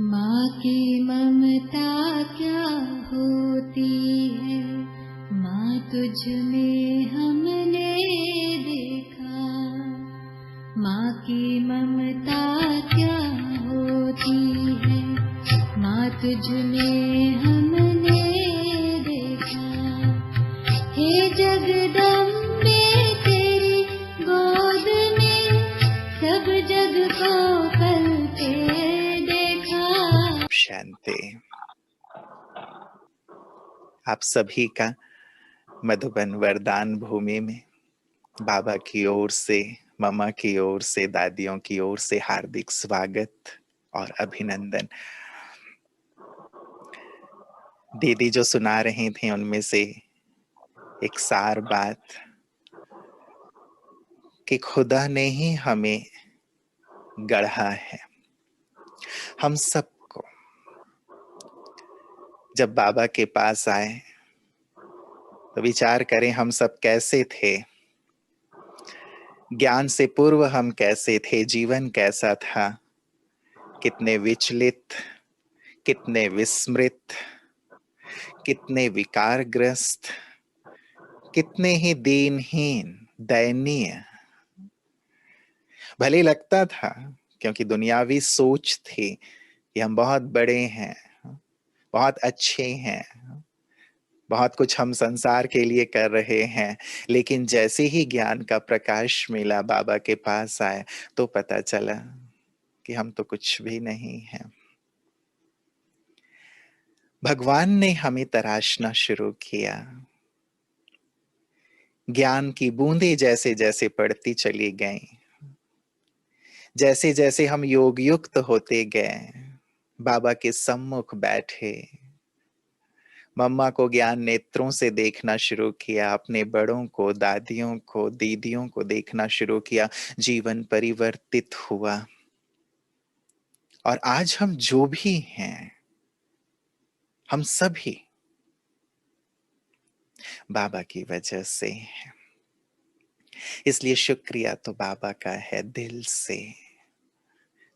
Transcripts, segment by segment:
माँ की ममता क्या होती है, माँ तुझ में हमने देखा। माँ की ममता क्या होती है, माँ तुझ में हमने देखा। हे जगदम्बे तेरी गोद में सब जग को पलते देखा। शांति। आप सभी का मधुबन वरदान भूमि में बाबा की ओर से, मम्मा की ओर से, दादियों की ओर से हार्दिक स्वागत और अभिनंदन। दीदी जो सुना रही थी उनमें से एक सार बात कि खुदा ने ही हमें गढ़ा है। हम सबको जब बाबा के पास आए तो विचार करें हम सब कैसे थे, ज्ञान से पूर्व हम कैसे थे, जीवन कैसा था, कितने विचलित, कितने विस्मृत, कितने विकारग्रस्त, कितने ही दीनहीन, दयनीय। भले लगता था क्योंकि दुनियावी सोच थी कि हम बहुत बड़े हैं, बहुत अच्छे हैं, बहुत कुछ हम संसार के लिए कर रहे हैं। लेकिन जैसे ही ज्ञान का प्रकाश मिला, बाबा के पास आए, तो पता चला कि हम तो कुछ भी नहीं हैं। भगवान ने हमें तराशना शुरू किया। ज्ञान की बूंदें जैसे जैसे पड़ती चली गईं, जैसे जैसे हम योग युक्त होते गए, बाबा के सम्मुख बैठे, मम्मा को ज्ञान नेत्रों से देखना शुरू किया, अपने बड़ों को, दादियों को, दीदियों को देखना शुरू किया, जीवन परिवर्तित हुआ। और आज हम जो भी हैं, हम सभी बाबा की वजह से हैं। इसलिए शुक्रिया तो बाबा का है दिल से,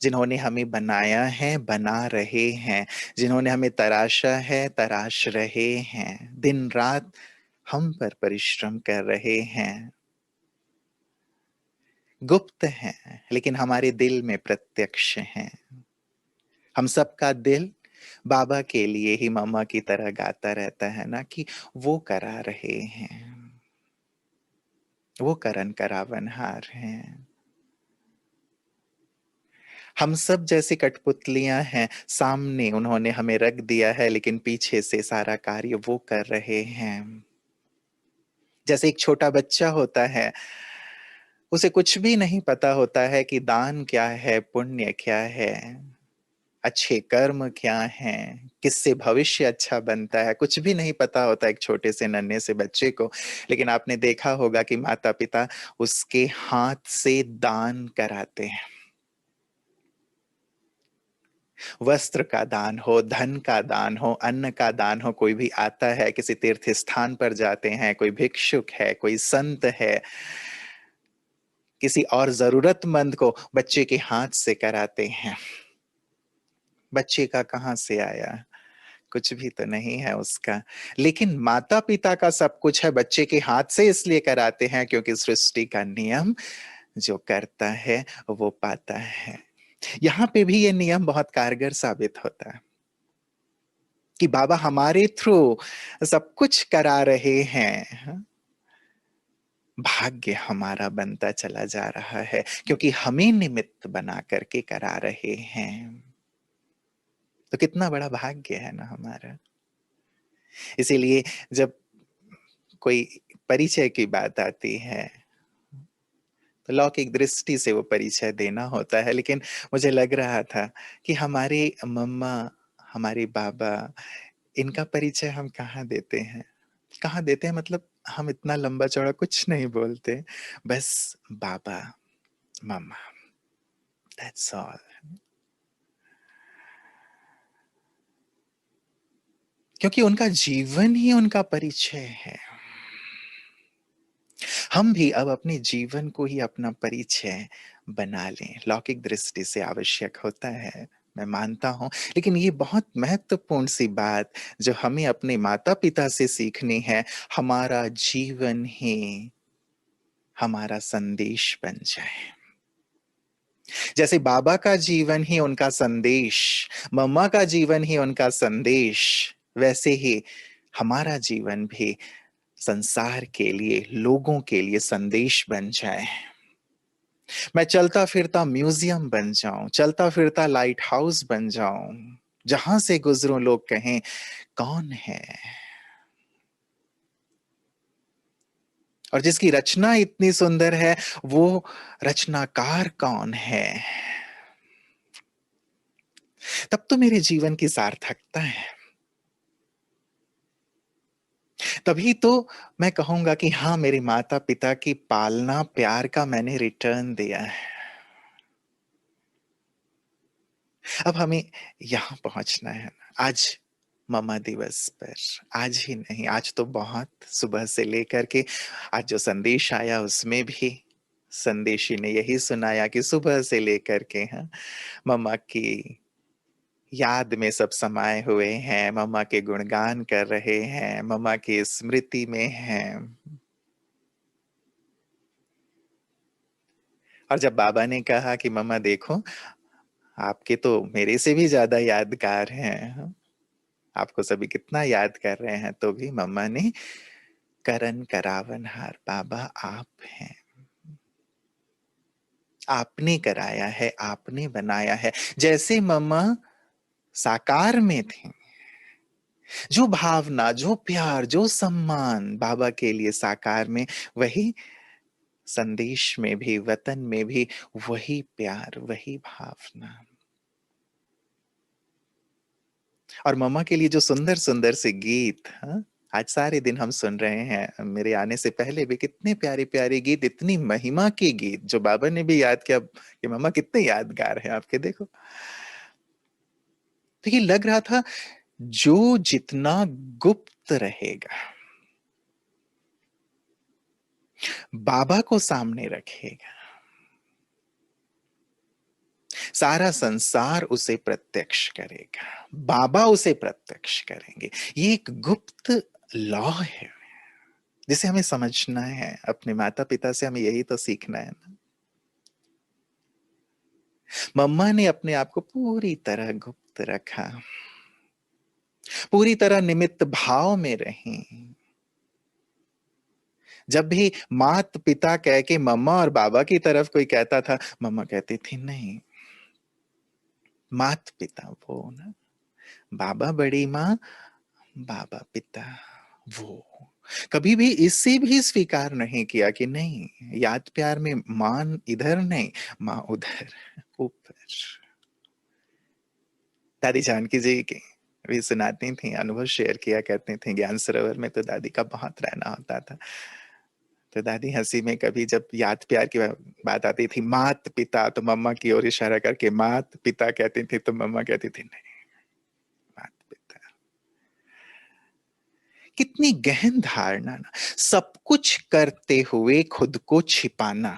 जिन्होंने हमें बनाया है, बना रहे हैं, जिन्होंने हमें तराशा है, तराश रहे हैं, दिन रात हम पर परिश्रम कर रहे हैं। गुप्त हैं लेकिन हमारे दिल में प्रत्यक्ष हैं। हम सबका दिल बाबा के लिए ही मम्मा की तरह गाता रहता है ना, कि वो करा रहे हैं, वो करन करावनहार हैं। हम सब जैसे कठपुतलियां हैं, सामने उन्होंने हमें रख दिया है लेकिन पीछे से सारा कार्य वो कर रहे हैं। जैसे एक छोटा बच्चा होता है, उसे कुछ भी नहीं पता होता है कि दान क्या है, पुण्य क्या है, अच्छे कर्म क्या हैं, किससे भविष्य अच्छा बनता है, कुछ भी नहीं पता होता एक छोटे से नन्हे से बच्चे को। लेकिन आपने देखा होगा कि माता पिता उसके हाथ से दान कराते हैं। वस्त्र का दान हो, धन का दान हो, अन्न का दान हो, कोई भी आता है, किसी तीर्थ स्थान पर जाते हैं, कोई भिक्षुक है, कोई संत है, किसी और जरूरतमंद को बच्चे के हाथ से कराते हैं। बच्चे का कहां से आया, कुछ भी तो नहीं है उसका। लेकिन माता पिता का सब कुछ है, बच्चे के हाथ से इसलिए कराते हैं क्योंकि सृष्टि का नियम जो करता है वो पाता है। यहां पे भी ये नियम बहुत कारगर साबित होता है कि बाबा हमारे थ्रू सब कुछ करा रहे हैं। भाग्य हमारा बनता चला जा रहा है क्योंकि हमें निमित्त बना करके करा रहे हैं। तो कितना बड़ा भाग्य है ना हमारा। इसीलिए जब कोई परिचय की बात आती है तो लौकिक दृष्टि से वो परिचय देना होता है, लेकिन मुझे लग रहा था कि हमारे मम्मा, हमारे बाबा, इनका परिचय हम कहाँ देते हैं, कहाँ देते हैं, मतलब हम इतना लंबा चौड़ा कुछ नहीं बोलते, बस बाबा, मम्मा, दैट्स ऑल। क्योंकि उनका जीवन ही उनका परिचय है। हम भी अब अपने जीवन को ही अपना परिचय बना लें, लौकिक दृष्टि से आवश्यक होता है। मैं मानता हूं, लेकिन ये बहुत महत्वपूर्ण सी बात जो हमें अपने माता पिता से सीखनी है, हमारा जीवन ही हमारा संदेश बन जाए। जैसे बाबा का जीवन ही उनका संदेश, मम्मा का जीवन ही उनका संदेश, वैसे ही हमारा जीवन भी संसार के लिए, लोगों के लिए संदेश बन जाए। मैं चलता फिरता म्यूजियम बन जाऊं, चलता फिरता लाइट हाउस बन जाऊं, जहां से गुजरूं लोग कहें कौन है, और जिसकी रचना इतनी सुंदर है वो रचनाकार कौन है। तब तो मेरे जीवन की सार्थकता है। तभी तो मैं कहूंगा कि हाँ, मेरे माता पिता की पालना प्यार का मैंने रिटर्न दिया है। अब हमें यहां पहुंचना है ना, आज ममा दिवस पर। आज ही नहीं, आज तो बहुत सुबह से लेकर के आज जो संदेश आया उसमें भी संदेशी ने यही सुनाया कि सुबह से लेकर के हाँ, मम्मा की याद में सब समाये हुए हैं, मम्मा के गुणगान कर रहे हैं, मम्मा की स्मृति में हैं। और जब बाबा ने कहा कि मम्मा देखो, आपके तो मेरे से भी ज्यादा यादगार हैं, आपको सभी कितना याद कर रहे हैं, तो भी मम्मा ने करन करावनहार, बाबा आप हैं, आपने कराया है, आपने बनाया है। जैसे मम्मा साकार में थी, जो भावना, जो प्यार, जो सम्मान बाबा के लिए साकार में, वही संदेश में भी, वतन में भी वही प्यार, वही भावना। और मम्मा के लिए जो सुंदर सुंदर से गीत, हाँ, आज सारे दिन हम सुन रहे हैं, मेरे आने से पहले भी कितने प्यारे प्यारे गीत, इतनी महिमा के गीत जो बाबा ने भी याद किया कि मम्मा कितने यादगार हैं आपके, देखो। तो ये लग रहा था जो जितना गुप्त रहेगा, बाबा को सामने रखेगा, सारा संसार उसे प्रत्यक्ष करेगा, बाबा उसे प्रत्यक्ष करेंगे। ये एक गुप्त लॉ है जिसे हमें समझना है। अपने माता पिता से हमें यही तो सीखना है ना। मम्मा ने अपने आप को पूरी तरह गुप्त रखा, पूरी तरह निमित्त भाव में रही। जब भी मात पिता कह के मम्मा और बाबा की तरफ कोई कहता था, मम्मा कहती थी नहीं, मात पिता वो ना, बाबा बड़ी माँ, बाबा पिता वो। कभी भी इससे भी स्वीकार नहीं किया कि नहीं, याद प्यार में मान इधर नहीं, माँ उधर, ऊपर। दादी जानकी जी की भी सुनाती थी, अनुभव शेयर किया करती थी। ज्ञान सरोवर में तो दादी का बहुत रहना होता था। तो दादी हंसी में कभी जब याद प्यार की बात आती थी, मात पिता, तो मम्मा की ओर इशारा करके मात पिता कहती थी, तो मम्मा कहती थी नहीं, मात पिता। कितनी गहन धारणा ना, सब कुछ करते हुए खुद को छिपाना।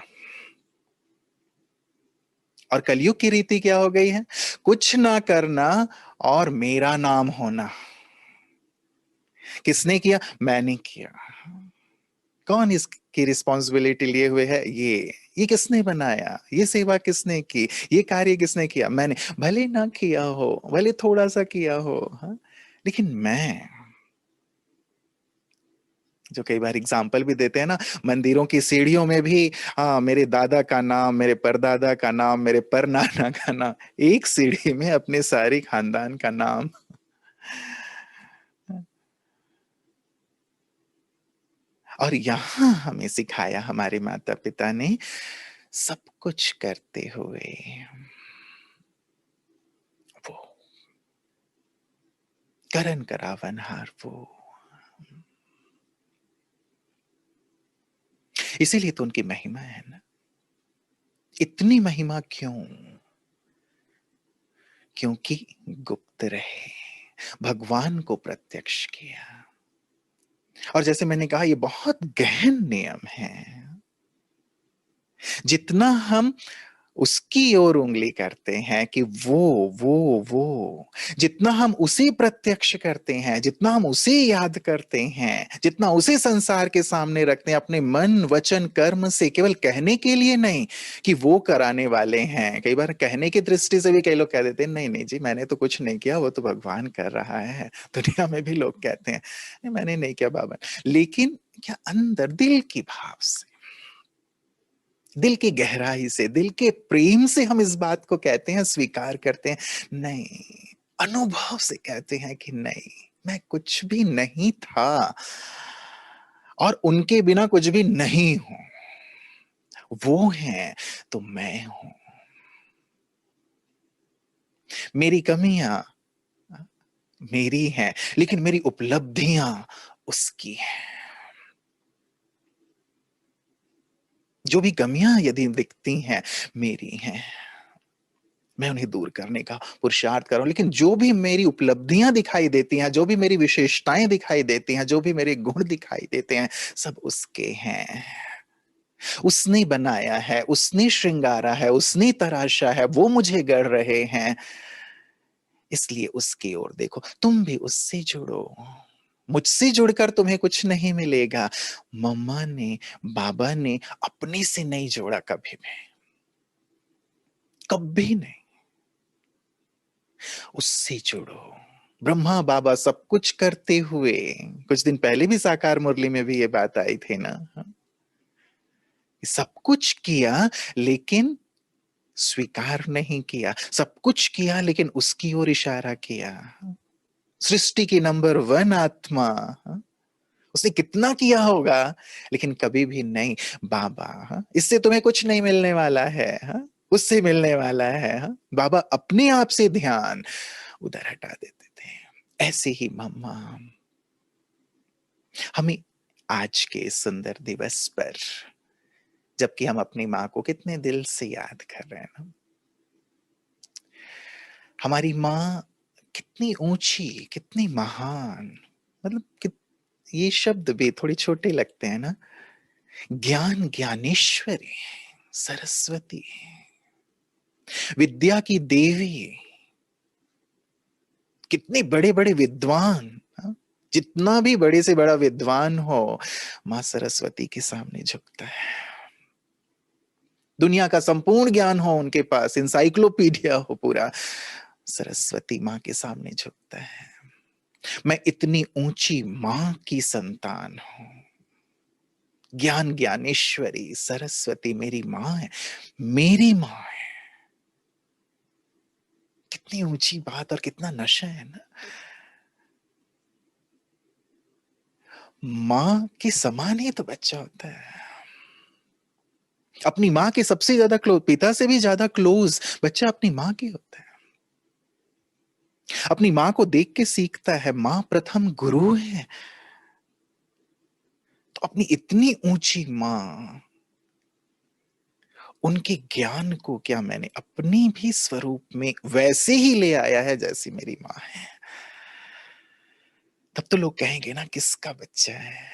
और कलयुग की रीति क्या हो गई है, कुछ ना करना और मेरा नाम होना। किसने किया, मैंने किया। कौन इसकी रिस्पॉन्सिबिलिटी लिए हुए है, ये किसने बनाया, ये सेवा किसने की, ये कार्य किसने किया, मैंने। भले ना किया हो, भले थोड़ा सा किया हो, हाँ? लेकिन मैं, जो कई बार एग्जाम्पल भी देते हैं ना, मंदिरों की सीढ़ियों में भी, हाँ, मेरे दादा का नाम, मेरे परदादा का नाम, मेरे परनाना का नाम, एक सीढ़ी में अपने सारे खानदान का नाम। और यहां हमें सिखाया हमारे माता पिता ने, सब कुछ करते हुए वो करन करावनहार वो। इसीलिए तो उनकी महिमा है ना। इतनी महिमा क्यों, क्योंकि गुप्त रहे, भगवान को प्रत्यक्ष किया। और जैसे मैंने कहा, ये बहुत गहन नियम है। जितना हम उसकी ओर उंगली करते हैं कि वो जितना हम उसे प्रत्यक्ष करते हैं, जितना हम उसे याद करते हैं, जितना उसे संसार के सामने रखते हैं अपने मन वचन कर्म से, केवल कहने के लिए नहीं कि वो कराने वाले हैं। कई बार कहने की दृष्टि से भी कई लोग कह देते हैं नहीं नहीं जी मैंने तो कुछ नहीं किया, वो तो भगवान कर रहा है। दुनिया में भी लोग कहते हैं नहीं मैंने नहीं किया बाबा, लेकिन क्या अंदर दिल की भाव से, दिल की गहराई से, दिल के प्रेम से हम इस बात को कहते हैं, स्वीकार करते हैं? नहीं, अनुभव से कहते हैं कि नहीं मैं कुछ भी नहीं था और उनके बिना कुछ भी नहीं हूं। वो हैं तो मैं हूं। मेरी कमियां मेरी हैं, लेकिन मेरी उपलब्धियां उसकी हैं। जो भी कमियां यदि दिखती हैं मेरी हैं, मैं उन्हें दूर करने का पुरुषार्थ कर रहा हूं। लेकिन जो भी मेरी उपलब्धियां दिखाई देती हैं, जो भी मेरी विशेषताएं दिखाई देती हैं, जो भी मेरे गुण दिखाई देते हैं, सब उसके हैं। उसने बनाया है, उसने श्रृंगारा है, उसने तराशा है, वो मुझे गढ़ रहे हैं। इसलिए उसकी ओर देखो, तुम भी उससे जुड़ो। मुझसे जुड़कर तुम्हें कुछ नहीं मिलेगा। मम्मा ने, बाबा ने अपने से नहीं जोड़ा कभी भी, कभी नहीं। उससे जुड़ो। ब्रह्मा बाबा सब कुछ करते हुए, कुछ दिन पहले भी साकार मुरली में भी ये बात आई थी ना, सब कुछ किया लेकिन स्वीकार नहीं किया, सब कुछ किया लेकिन उसकी ओर इशारा किया। सृष्टि की नंबर 1 आत्मा, उसने कितना किया होगा लेकिन कभी भी नहीं बाबा इससे तुम्हें कुछ नहीं मिलने वाला है, उससे मिलने वाला है। बाबा अपने आप से ध्यान उधर हटा देते थे। ऐसे ही मम्मा हमें आज के इस सुंदर दिवस पर, जबकि हम अपनी माँ को कितने दिल से याद कर रहे हैं ना, हमारी माँ कितनी ऊंची, कितनी महान, मतलब ये शब्द भी थोड़े छोटे लगते हैं ना, ज्ञान ज्ञानेश्वरी सरस्वती, विद्या की देवी, कितने बड़े बड़े विद्वान, जितना भी बड़े से बड़ा विद्वान हो मां सरस्वती के सामने झुकता है। दुनिया का संपूर्ण ज्ञान हो उनके पास, इंसाइक्लोपीडिया हो पूरा, सरस्वती मां के सामने झुकता है। मैं इतनी ऊंची मां की संतान हूं। ज्ञान ज्ञानेश्वरी सरस्वती मेरी मां है, मेरी मां है। कितनी ऊंची बात और कितना नशा है ना। मां के समान ही तो बच्चा होता है। अपनी मां के सबसे ज्यादा क्लोज, पिता से भी ज्यादा क्लोज बच्चा अपनी मां की होता है। अपनी मां को देख के सीखता है, मां प्रथम गुरु है। तो अपनी इतनी ऊंची मां, उनके ज्ञान को क्या मैंने अपनी भी स्वरूप में वैसे ही ले आया है जैसी मेरी मां है। तब तो लोग कहेंगे ना किसका बच्चा है।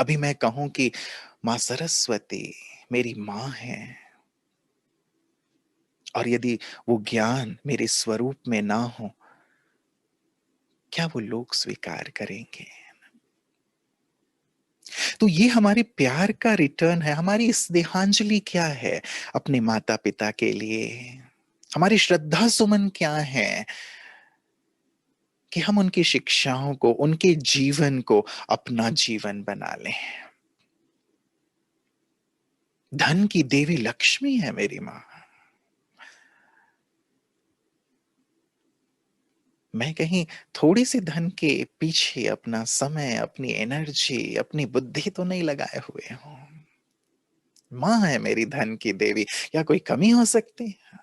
अभी मैं कहूं कि मां सरस्वती मेरी मां है, और यदि वो ज्ञान मेरे स्वरूप में ना हो, क्या वो लोग स्वीकार करेंगे? तो ये हमारे प्यार का रिटर्न है। हमारी स्नेहांजलि क्या है अपने माता पिता के लिए? हमारी श्रद्धा सुमन क्या है कि हम उनकी शिक्षाओं को, उनके जीवन को अपना जीवन बना लें। धन की देवी लक्ष्मी है मेरी मां। मैं कहीं थोड़ी सी धन के पीछे अपना समय, अपनी एनर्जी, अपनी बुद्धि तो नहीं लगाए हुए हूं। मां है मेरी धन की देवी, क्या कोई कमी हो सकती है?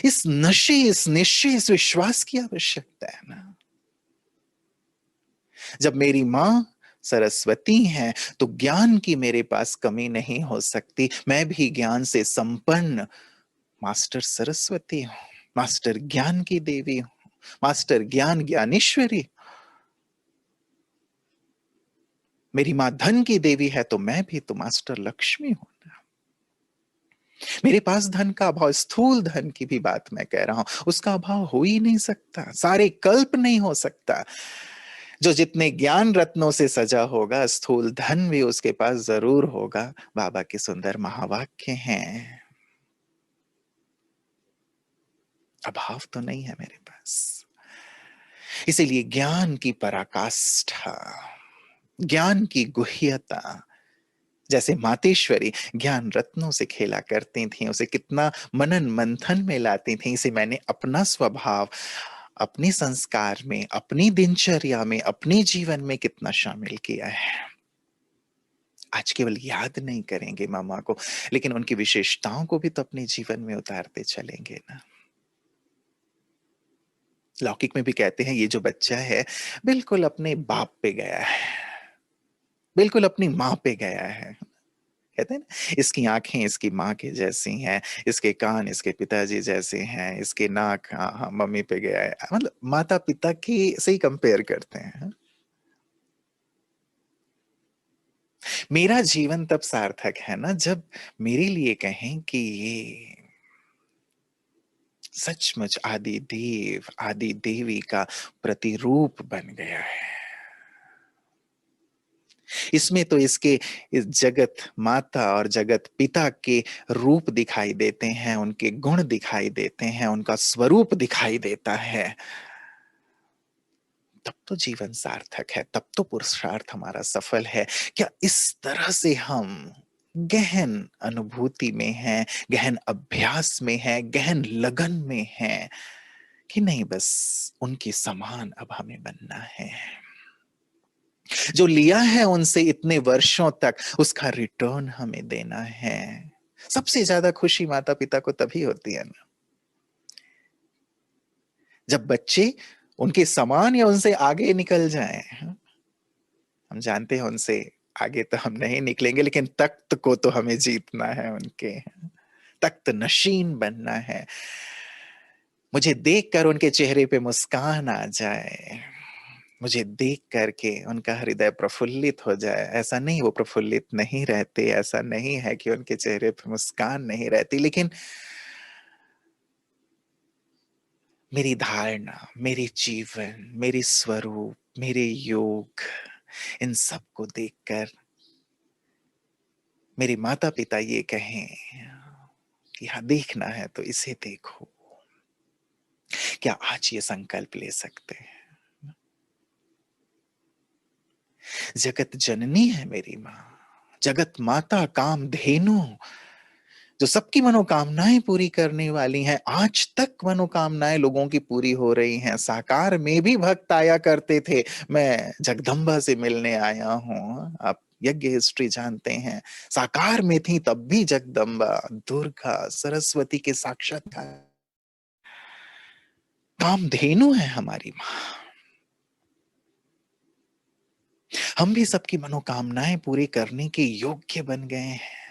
इस नशे, इस निश्चय, इस विश्वास की आवश्यकता है ना। जब मेरी मां सरस्वती है तो ज्ञान की मेरे पास कमी नहीं हो सकती। मैं भी ज्ञान से संपन्न मास्टर सरस्वती हूं, मास्टर ज्ञान की देवी हूं, मास्टर ज्ञान ज्ञानेश्वरी। मेरी मां धन की देवी है तो मैं भी तो मास्टर लक्ष्मी हूं ना। मेरे पास धन का अभाव, स्थूल धन की भी बात मैं कह रहा हूं, उसका अभाव हो ही नहीं सकता, सारे कल्प नहीं हो सकता। जो जितने ज्ञान रत्नों से सजा होगा, स्थूल धन भी उसके पास जरूर होगा। बाबा के सुंदर महावाक्य हैं, अभाव तो नहीं है मेरे पास। इसीलिए ज्ञान की पराकाष्ठा, ज्ञान की गुह्यता, जैसे मातेश्वरी ज्ञान रत्नों से खेला करती थी, उसे कितना मनन मंथन में लाती थी। इसे मैंने अपना स्वभाव, अपने संस्कार में, अपनी दिनचर्या में, अपने जीवन में कितना शामिल किया है। आज केवल याद नहीं करेंगे मामा को, लेकिन उनकी विशेषताओं को भी तो अपने जीवन में उतारते चलेंगे ना। लौकिक में भी कहते हैं ये जो बच्चा है बिल्कुल अपने बाप पे गया है, बिल्कुल अपनी माँ पे गया है। कहते हैं ना, इसकी आंखें इसकी माँ के जैसी हैं, इसके कान इसके पिताजी जैसे हैं, इसके नाक हाँ हाँ मम्मी पे गया है, मतलब माता पिता की से ही कंपेयर करते हैं। मेरा जीवन तब सार्थक है ना जब मेरे लिए कहें कि ये सचमुच आदि देव आदि देवी का प्रतिरूप बन गया है। इसमें तो इसके इस जगत माता और जगत पिता के रूप दिखाई देते हैं, उनके गुण दिखाई देते हैं, उनका स्वरूप दिखाई देता है। तब तो जीवन सार्थक है, तब तो पुरुषार्थ हमारा सफल है। क्या इस तरह से हम गहन अनुभूति में हैं, गहन अभ्यास में हैं, गहन लगन में हैं कि नहीं बस उनके समान अब हमें बनना है। जो लिया है उनसे इतने वर्षों तक, उसका रिटर्न हमें देना है। सबसे ज्यादा खुशी माता पिता को तभी होती है ना, जब बच्चे उनके समान या उनसे आगे निकल जाएं। हम जानते हैं उनसे आगे तो हम नहीं निकलेंगे, लेकिन तख्त को तो हमें जीतना है, उनके तख्त नशीन बनना है। मुझे देखकर उनके चेहरे पे मुस्कान आ जाए, मुझे देख करके उनका हृदय प्रफुल्लित हो जाए। ऐसा नहीं वो प्रफुल्लित नहीं रहते, ऐसा नहीं है कि उनके चेहरे पे मुस्कान नहीं रहती, लेकिन मेरी धारणा, मेरे जीवन, मेरे स्वरूप, मेरे योग, इन सब को देखकर मेरे माता पिता ये कहें कि हाँ देखना है तो इसे देखो। क्या आज ये संकल्प ले सकते हैं? जगत जननी है मेरी माँ, जगत माता कामधेनु, जो सबकी मनोकामनाएं पूरी करने वाली हैं। आज तक मनोकामनाएं लोगों की पूरी हो रही हैं। साकार में भी भक्त आया करते थे, मैं जगदम्बा से मिलने आया हूं। आप यज्ञ हिस्ट्री जानते हैं, साकार में थी तब भी जगदम्बा, दुर्गा, सरस्वती के साक्षात्कार। कामधेनु है हमारी माँ। हम भी सबकी मनोकामनाएं पूरी करने के योग्य बन गए हैं।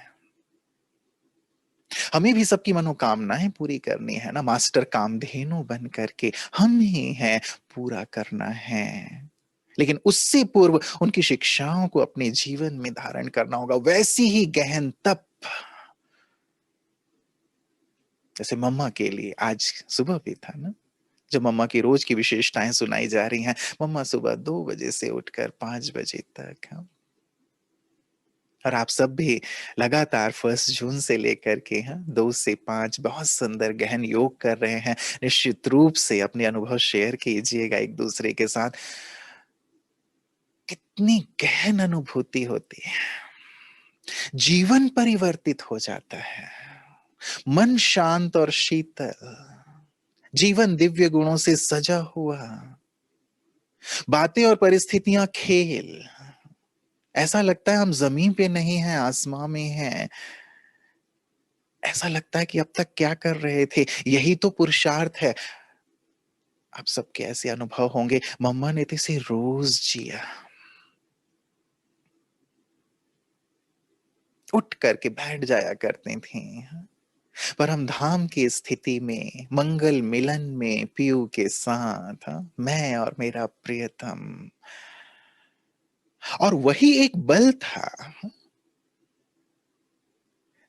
हमें भी सबकी मनोकामनाएं पूरी करनी है ना, मास्टर कामधेनु बन करके हम ही हैं, पूरा करना है। लेकिन उससे पूर्व उनकी शिक्षाओं को अपने जीवन में धारण करना होगा, वैसी ही गहन तप जैसे मम्मा के लिए आज सुबह भी था ना, जो मम्मा की रोज की विशेषताएं सुनाई जा रही हैं। मम्मा सुबह 2 बजे से उठकर 5 बजे तक और आप सब भी लगातार 1 जून से लेकर के 2 से 5 बहुत सुंदर गहन योग कर रहे हैं। निश्चित रूप से अपने अनुभव शेयर कीजिएगा एक दूसरे के साथ। कितनी गहन अनुभूति होती है, जीवन परिवर्तित हो जाता है, मन शांत और शीतल, जीवन दिव्य गुणों से सजा हुआ, बातें और परिस्थितियां खेल। ऐसा लगता है हम जमीन पे नहीं हैं, आसमां में हैं। ऐसा लगता है कि अब तक क्या कर रहे थे, यही तो पुरुषार्थ है। आप सबके ऐसे अनुभव होंगे। मम्मा ने तो इसे रोज जिया, उठ करके बैठ जाया करती थी परम धाम की स्थिति में, मंगल मिलन में पीयू के साथ, मैं और मेरा प्रियतम। और वही एक बल था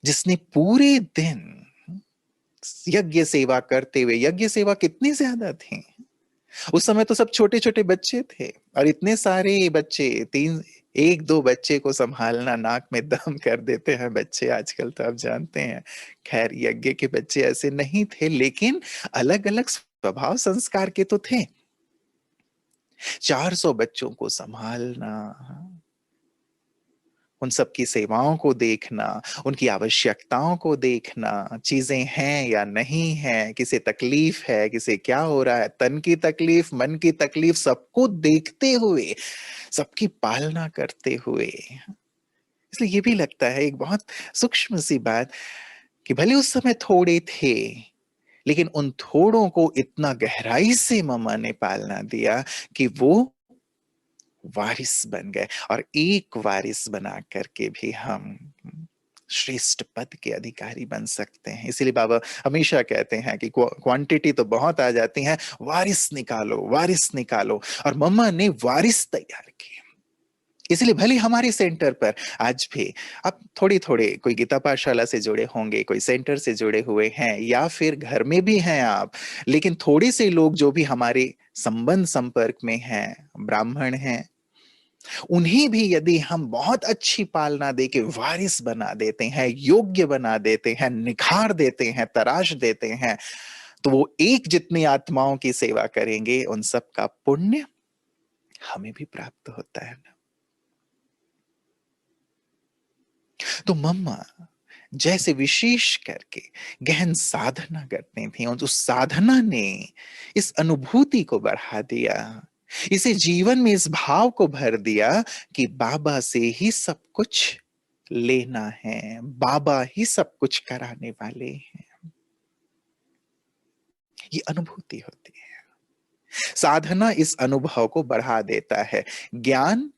जिसने पूरे दिन यज्ञ सेवा करते हुए, यज्ञ सेवा कितनी ज्यादा थी उस समय, तो सब छोटे छोटे बच्चे थे और इतने सारे बच्चे, तीन एक दो बच्चे को संभालना, नाक में दम कर देते हैं बच्चे आजकल, तो आप जानते हैं। खैर यज्ञ के बच्चे ऐसे नहीं थे, लेकिन अलग अलग स्वभाव संस्कार के तो थे। 400 बच्चों को संभालना, उन सबकी सेवाओं को देखना, उनकी आवश्यकताओं को देखना, चीजें हैं या नहीं है, किसे तकलीफ है, किसे क्या हो रहा है, तन की तकलीफ, मन की तकलीफ, सबको देखते हुए, सबकी पालना करते हुए। इसलिए ये भी लगता है एक बहुत सूक्ष्म सी बात कि भले उस समय थोड़े थे, लेकिन उन थोड़ों को इतना गहराई से मम्मा ने पालना दिया कि वो वारिस बन गए, और एक वारिस बना करके भी हम श्रेष्ठ पद के अधिकारी बन सकते हैं। इसीलिए बाबा हमेशा कहते हैं कि क्वांटिटी तो बहुत आ जाती है, वारिस निकालो, वारिस निकालो। और मम्मा ने वारिस तैयार किए। इसलिए भले हमारे सेंटर पर आज भी आप थोड़ी थोड़े, कोई गीता पाठशाला से जुड़े होंगे, कोई सेंटर से जुड़े हुए हैं, या फिर घर में भी हैं आप, लेकिन थोड़े से लोग जो भी हमारे संबंध संपर्क में हैं, ब्राह्मण हैं, उन्हें भी यदि हम बहुत अच्छी पालना दे के वारिस बना देते हैं, योग्य बना देते हैं, निखार देते हैं, तराश देते हैं, तो वो एक जितनी आत्माओं की सेवा करेंगे, उन सब का पुण्य हमें भी प्राप्त होता है ना। तो मम्मा जैसे विशेष करके गहन साधना करती थी, और उस साधना ने इस अनुभूति को बढ़ा दिया, इसे जीवन में इस भाव को भर दिया कि बाबा से ही सब कुछ लेना है, बाबा ही सब कुछ कराने वाले हैं। ये अनुभूति होती है। साधना इस अनुभव को बढ़ा देता है। ज्ञान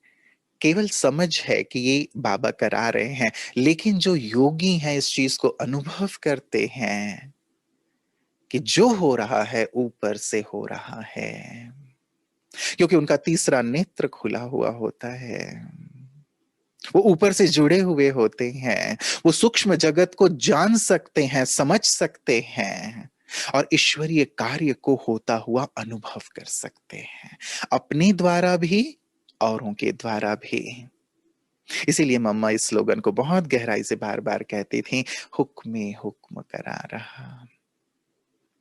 केवल समझ है कि ये बाबा करा रहे हैं, लेकिन जो योगी हैं इस चीज को अनुभव करते हैं कि जो हो रहा है ऊपर से हो रहा है, क्योंकि उनका तीसरा नेत्र खुला हुआ होता है, वो ऊपर से जुड़े हुए होते हैं, वो सूक्ष्म जगत को जान सकते हैं, समझ सकते हैं, और ईश्वरीय कार्य को होता हुआ अनुभव कर सकते हैं, अपने द्वारा भी, औरों के द्वारा भी। इसीलिए मम्मा इस स्लोगन को बहुत गहराई से बार बार कहती थी, हुक्मे हुक्म करा रहा,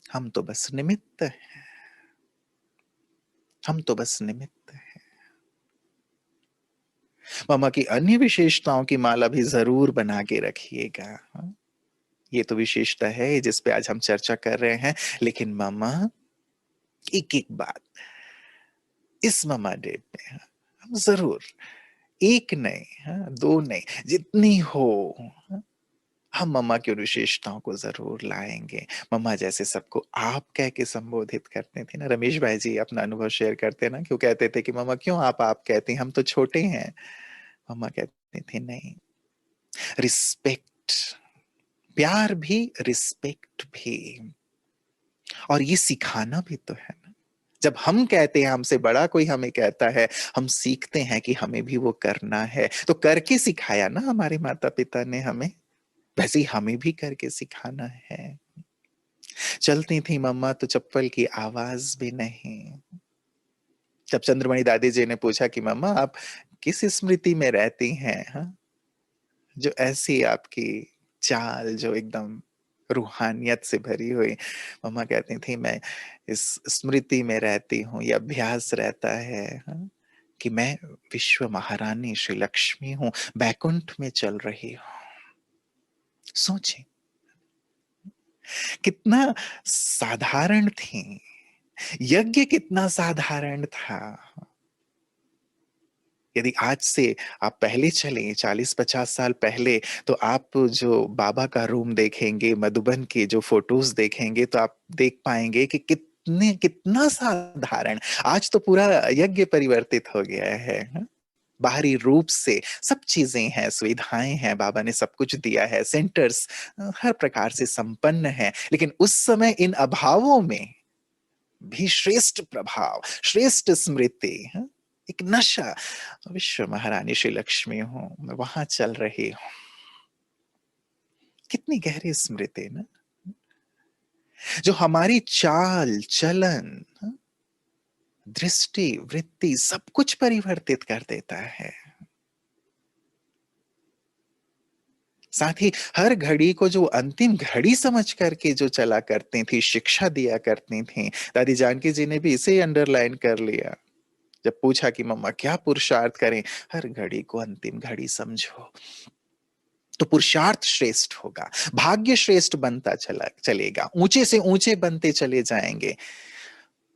हम तो बस निमित्त हैं, हम तो बस निमित्त हैं। मम्मा की अन्य विशेषताओं की माला भी जरूर बना के रखिएगा। ये तो विशेषता है जिस पे आज हम चर्चा कर रहे हैं, लेकिन मम्मा एक एक बात इस मम्मा डे पे हम जरूर, एक नहीं, दो नहीं, जितनी हो, हम मम्मा की उन विशेषताओं को जरूर लाएंगे। मम्मा जैसे सबको आप कह के संबोधित करते थे ना, रमेश भाई जी अपना अनुभव शेयर करते ना, क्यों कहते थे कि मम्मा क्यों आप कहती हैं, हम तो छोटे हैं। मम्मा कहते थे नहीं, रिस्पेक्ट, प्यार भी, रिस्पेक्ट भी, और ये सिखाना भी तो है ना। जब हम कहते हैं, हमसे बड़ा कोई हमें कहता है, हम सीखते हैं कि हमें भी वो करना है, तो करके सिखाया ना हमारे माता पिता ने हमें, वैसे ही हमें भी करके सिखाना है। चलती थी मम्मा तो चप्पल की आवाज भी नहीं। जब चंद्रमणि दादी जी ने पूछा कि मम्मा आप किस स्मृति में रहती हैं, हाँ, जो ऐसी आपकी चाल जो एकदम रूहानियत से भरी हुई, मम्मा कहती थी मैं इस स्मृति में रहती हूँ, ये अभ्यास रहता है, हाँ, कि मैं विश्व महारानी श्री लक्ष्मी हूं, बैकुंठ में चल रही हूं। सोचिए कितना साधारण थी, यज्ञ कितना साधारण था। यदि आज से आप पहले चलें 40-50 साल पहले, तो आप जो बाबा का रूम देखेंगे, मधुबन के जो फोटोज देखेंगे, तो आप देख पाएंगे कि कितना साधारण। आज तो पूरा यज्ञ परिवर्तित हो गया है, हाँ? बाहरी रूप से सब चीजें हैं, सुविधाएं हैं, बाबा ने सब कुछ दिया है, सेंटर्स हर प्रकार से संपन्न है, लेकिन उस समय इन अभावों में भी श्रेष्ठ प्रभाव, श्रेष्ठ स्मृति, हाँ? एक नशा, विश्व महारानी श्री लक्ष्मी हूं, मैं वहां चल रही हूं। कितनी गहरी स्मृति ना, जो हमारी चाल चलन, दृष्टि वृत्ति सब कुछ परिवर्तित कर देता है। साथ ही हर घड़ी को जो अंतिम घड़ी समझ करके जो चला करती थी, शिक्षा दिया करती थी, दादी जानकी जी ने भी इसे अंडरलाइन कर लिया। जब पूछा कि मम्मा क्या पुरुषार्थ करें, हर घड़ी को अंतिम घड़ी समझो तो पुरुषार्थ श्रेष्ठ होगा, भाग्य श्रेष्ठ बनता चलेगा, ऊंचे से ऊंचे बनते चले जाएंगे।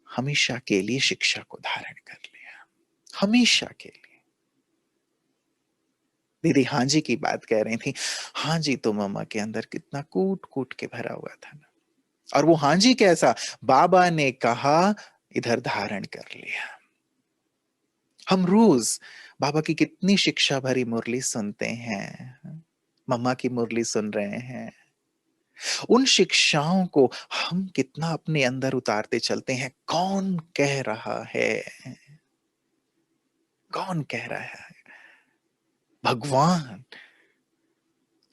हमेशा के लिए शिक्षा को धारण कर लिया, हमेशा के लिए। दीदी हाँ जी की बात कह रही थी, हाँ जी तो मम्मा के अंदर कितना कूट कूट के भरा हुआ था ना। और वो हाँ जी कैसा, बाबा ने कहा इधर धारण कर लिया। हम रोज बाबा की कितनी शिक्षा भरी मुरली सुनते हैं, मम्मा की मुरली सुन रहे हैं, उन शिक्षाओं को हम कितना अपने अंदर उतारते चलते हैं। कौन कह रहा है, कौन कह रहा है? भगवान,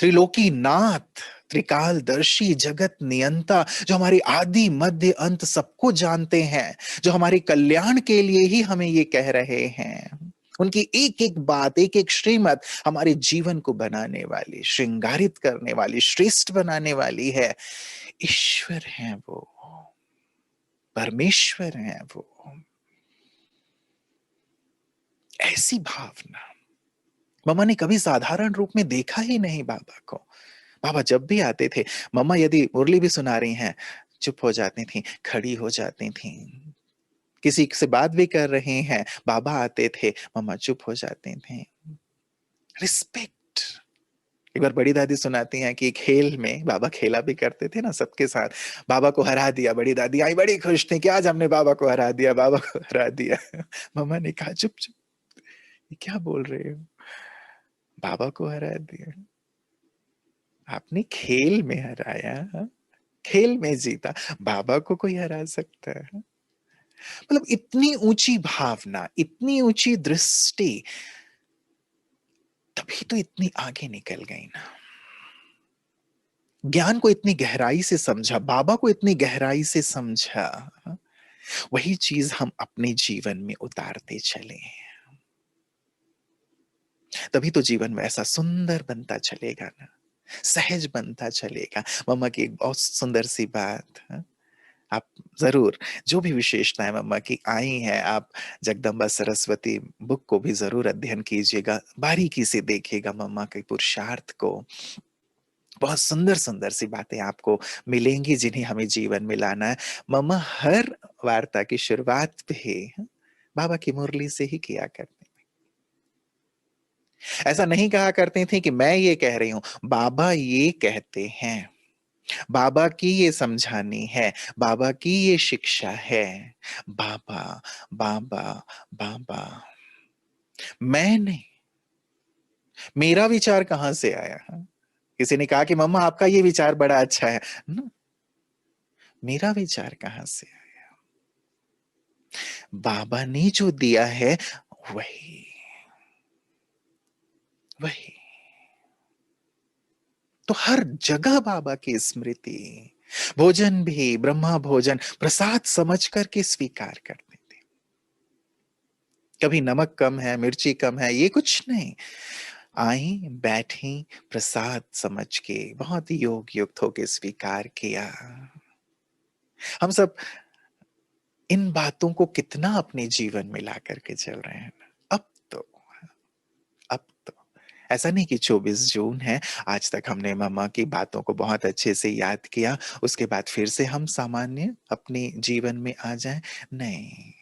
त्रिलोकी नाथ, त्रिकालदर्शी, जगत नियंता, जो हमारी आदि मध्य अंत सबको जानते हैं, जो हमारे कल्याण के लिए ही हमें ये कह रहे हैं। उनकी एक एक बात, एक एक श्रीमत हमारे जीवन को बनाने वाली, श्रृंगारित करने वाली, श्रेष्ठ बनाने वाली है। ईश्वर हैं वो, परमेश्वर हैं वो। ऐसी भावना मम्मा ने कभी साधारण रूप में देखा ही नहीं बाबा को। बाबा जब भी आते थे, मम्मा यदि मुरली भी सुना रही हैं, चुप हो जाती थी, खड़ी हो जाती थी। किसी से बात भी कर रहे हैं, बाबा आते थे, मम्मा चुप हो जाती थी। रिस्पेक्ट। एक बार बड़ी दादी सुनाती हैं कि खेल में बाबा खेला भी करते थे ना सबके साथ, बाबा को हरा दिया, बड़ी दादी आई बड़ी खुश थी कि आज हमने बाबा को हरा दिया, बाबा को हरा दिया। मम्मा ने कहा चुप चुप, ये क्या बोल रहे हो, बाबा को हरा दिया, आपने खेल में हराया, हाँ? खेल में जीता, बाबा को कोई हरा सकता है? मतलब इतनी ऊंची भावना, इतनी ऊंची दृष्टि, तभी तो इतनी आगे निकल गई ना। ज्ञान को इतनी गहराई से समझा, बाबा को इतनी गहराई से समझा, वही चीज हम अपने जीवन में उतारते चले, तभी तो जीवन में ऐसा सुंदर बनता चलेगा ना, सहज बनता चलेगा। मम्मा की एक बहुत सुंदर सी बात, आप जरूर जो भी विशेषताएं मम्मा की आई हैं, आप जगदम्बा सरस्वती बुक को भी जरूर अध्ययन कीजिएगा, बारीकी से देखिएगा मम्मा के पुरुषार्थ को। बहुत सुंदर सुंदर सी बातें आपको मिलेंगी जिन्हें हमें जीवन में लाना है। मम्मा हर वार्ता की शुरुआत भी बाबा की मुरली से ही किया करते, ऐसा नहीं कहा करते थे कि मैं ये कह रही हूं, बाबा ये कहते हैं, बाबा की ये समझानी है, बाबा की ये शिक्षा है। बाबा बाबा बाबा, मैं नहीं, मेरा विचार कहां से आया? किसी ने कहा कि मम्मा आपका ये विचार बड़ा अच्छा है ना, मेरा विचार कहां से आया? बाबा ने जो दिया है वही, वही तो हर जगह बाबा की स्मृति, भोजन भी ब्रह्मा भोजन प्रसाद समझ करके स्वीकार करते थे। कभी नमक कम है, मिर्ची कम है, ये कुछ नहीं, आई बैठी, प्रसाद समझ के बहुत योग युक्त होके स्वीकार किया। हम सब इन बातों को कितना अपने जीवन में ला करके चल रहे हैं। अब तो, अब तो ऐसा नहीं कि 24 जून है, आज तक हमने मम्मा की बातों को बहुत अच्छे से याद किया, उसके बाद फिर से हम सामान्य अपने जीवन में आ जाएं, नहीं।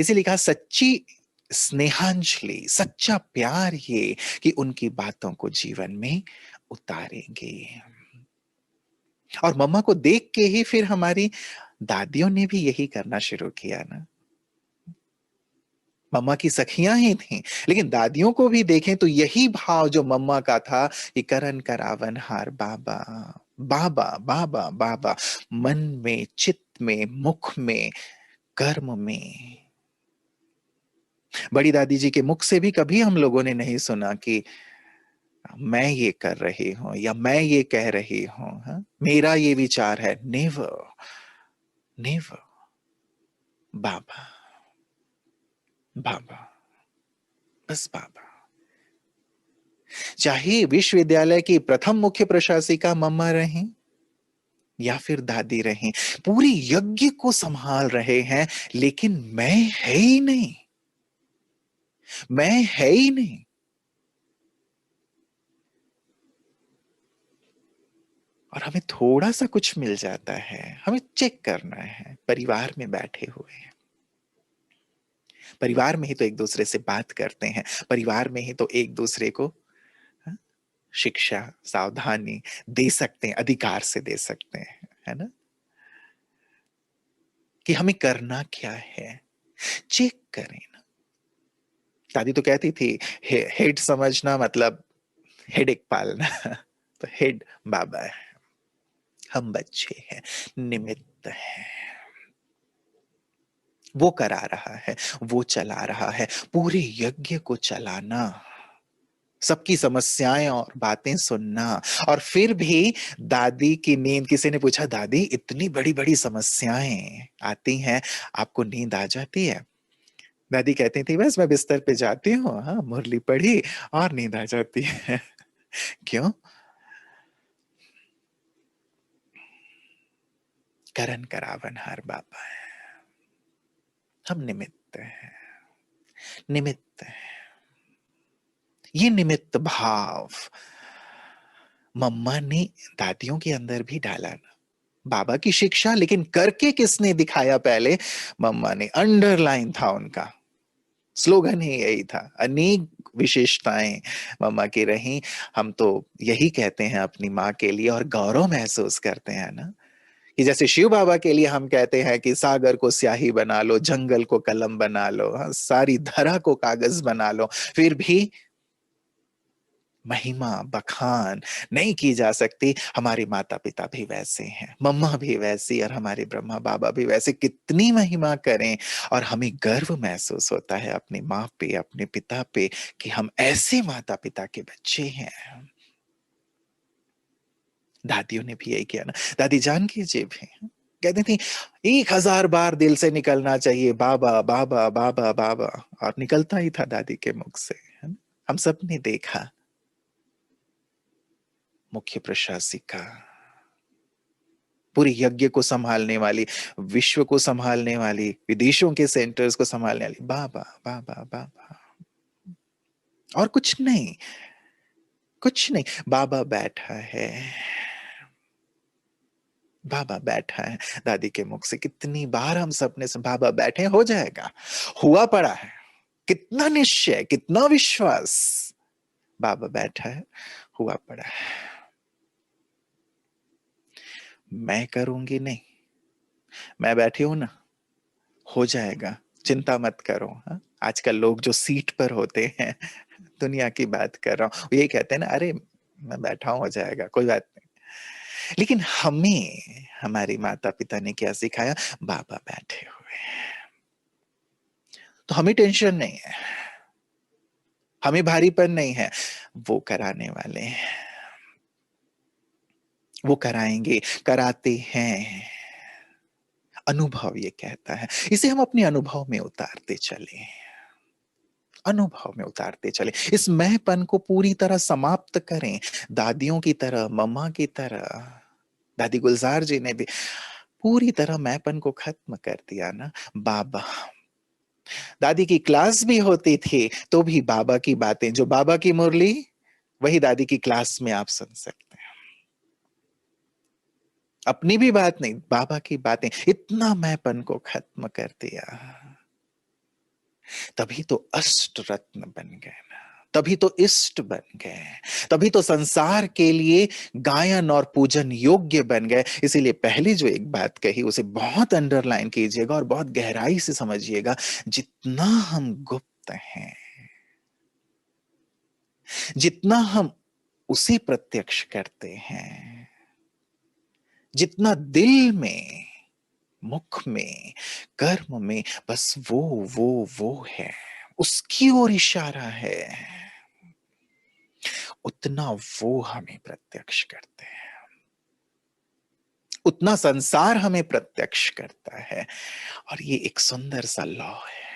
इसीलिए कहा सच्ची स्नेहांजलि, सच्चा प्यार ये कि उनकी बातों को जीवन में उतारेंगे। और मम्मा को देख के ही फिर हमारी दादियों ने भी यही करना शुरू किया ना। मम्मा की सखियां ही थीं, लेकिन दादियों को भी देखें तो यही भाव जो मम्मा का था कि करन करावन हार बाबा, बाबा बाबा बाबा, मन में, चित्त में, मुख में, कर्म में। बड़ी दादी जी के मुख से भी कभी हम लोगों ने नहीं सुना कि मैं ये कर रही हूं या मैं ये कह रही हूं, हाँ? मेरा ये विचार है। Never, never. बाबा, बाबा, बस बाबा। चाहे विश्वविद्यालय की प्रथम मुख्य प्रशासिका मम्मा रही या फिर दादी रही, पूरी यज्ञ को संभाल रहे हैं, लेकिन मैं है ही नहीं, मैं है ही नहीं। और हमें थोड़ा सा कुछ मिल जाता है, हमें चेक करना है। परिवार में बैठे हुए हैं, परिवार में ही तो एक दूसरे से बात करते हैं, परिवार में ही तो एक दूसरे को, हाँ, शिक्षा, सावधानी दे सकते हैं, अधिकार से दे सकते हैं, है ना? कि हमें करना क्या है, चेक करें ना। दादी तो कहती थी, हेड समझना मतलब हेडेक पालना। तो हेड बाबा है, हम बच्चे हैं, निमित्त हैं। वो करा रहा है, वो चला रहा है, पूरे यज्ञ को चलाना, सबकी समस्याएं और बातें सुनना। और फिर भी दादी की नींद, किसी ने पूछा, दादी इतनी बड़ी बड़ी समस्याएं आती हैं, आपको नींद आ जाती है? दादी कहती थी, बस मैं बिस्तर पे जाती हूँ, हाँ, मुरली पढ़ी और नींद आ जाती है। क्यों? करण करावन हर बाबा है, हम निमित्त हैं, निमित्त हैं। ये निमित्त भाव मम्मा ने दादियों के अंदर भी डाला ना। बाबा की शिक्षा, लेकिन करके किसने दिखाया पहले? मम्मा ने। अंडरलाइन था उनका, स्लोगन ही यही था। अनेक विशेषताएं मम्मा की रही। हम तो यही कहते हैं अपनी माँ के लिए, और गौरव महसूस करते हैं ना, कि जैसे शिव बाबा के लिए हम कहते हैं कि सागर को स्याही बना लो, जंगल को कलम बना लो, हाँ, सारी धरा को कागज बना लो, फिर भी महिमा बखान नहीं की जा सकती। हमारे माता पिता भी वैसे हैं, मम्मा भी वैसी, और हमारे ब्रह्मा बाबा भी वैसे। कितनी महिमा करें, और हमें गर्व महसूस होता है अपनी माँ पे, अपने पिता पे, कि हम ऐसे माता पिता के बच्चे हैं। दादियों ने भी यही किया ना। दादी जानकी जी भी कहती थी, 1000 बार दिल से निकलना चाहिए, बाबा बाबा बाबा बाबा, और निकलता ही था दादी के मुख से, है ना? हम सब ने देखा। मुख्य प्रशासिका, पूरी यज्ञ को संभालने वाली, विश्व को संभालने वाली, विदेशों के सेंटर्स को संभालने वाली, बाबा बाबा बाबा। और कुछ नहीं, कुछ नहीं। बाबा बैठा है, बाबा बैठा है। दादी के मुख से कितनी बार हम सबने सुना, बाबा बैठे, हो जाएगा, हुआ पड़ा है। कितना निश्चय, कितना विश्वास। बाबा बैठा है, हुआ पड़ा है। मैं करूंगी नहीं, मैं बैठी हूं ना, हो जाएगा, चिंता मत करो। हाँ? आजकल लोग जो सीट पर होते हैं, दुनिया की बात कर रहा हूं, यही कहते हैं ना, अरे मैं बैठा हूं, हो जाएगा, कोई बात नहीं। लेकिन हमें हमारी माता पिता ने क्या सिखाया? बाबा बैठे हुए हैं, तो हमें टेंशन नहीं है, हमें भारीपन नहीं है। वो कराने वाले हैं, वो कराएंगे, कराते हैं। अनुभव ये कहता है, इसे हम अपने अनुभव में उतारते चले, अनुभव में उतारते चले। इस मैंपन को पूरी तरह समाप्त करें, दादियों की तरह, मम्मा की तरह। दादी गुलजार जी ने भी पूरी तरह मैंपन को खत्म कर दिया ना। बाबा, दादी की क्लास भी होती थी तो भी बाबा की बातें, जो बाबा की मुरली, वही दादी की क्लास में आप सुन सकते हैं। अपनी भी बात नहीं, बाबा की बातें। इतना मैंपन को खत्म कर दिया, तभी तो अष्ट रत्न बन गए ना, तभी तो इष्ट बन गए, तभी तो संसार के लिए गायन और पूजन योग्य बन गए। इसीलिए पहले जो एक बात कही, उसे बहुत अंडरलाइन कीजिएगा और बहुत गहराई से समझिएगा। जितना हम गुप्त हैं, जितना हम उसे प्रत्यक्ष करते हैं, जितना दिल में, मुख में, कर्म में, बस वो है, उसकी ओर इशारा है। उतना वो हमें प्रत्यक्ष करते हैं, उतना संसार हमें प्रत्यक्ष करता है। और ये एक सुंदर सा लॉ है।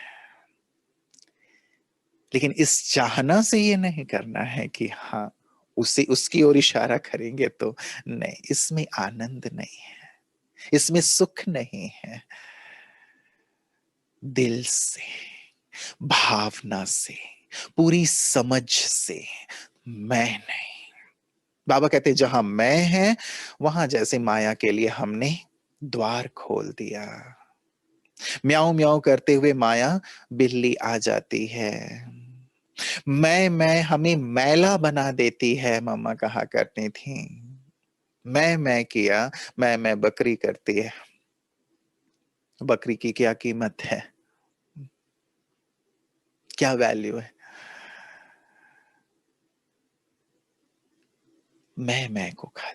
लेकिन इस चाहना से ये नहीं करना है कि हाँ उसे उसकी ओर इशारा करेंगे तो नहीं, इसमें आनंद नहीं है, इसमें सुख नहीं है। दिल से, भावना से, पूरी समझ से, मैं नहीं। बाबा कहते जहां मैं है वहां जैसे माया के लिए हमने द्वार खोल दिया। म्याऊं म्याऊं करते हुए माया बिल्ली आ जाती है। मैं हमें मैला बना देती है, मम्मा कहा करती थी। मैं किया, मैं बकरी करती है। बकरी की क्या कीमत है, क्या वैल्यू है? मैं को खा,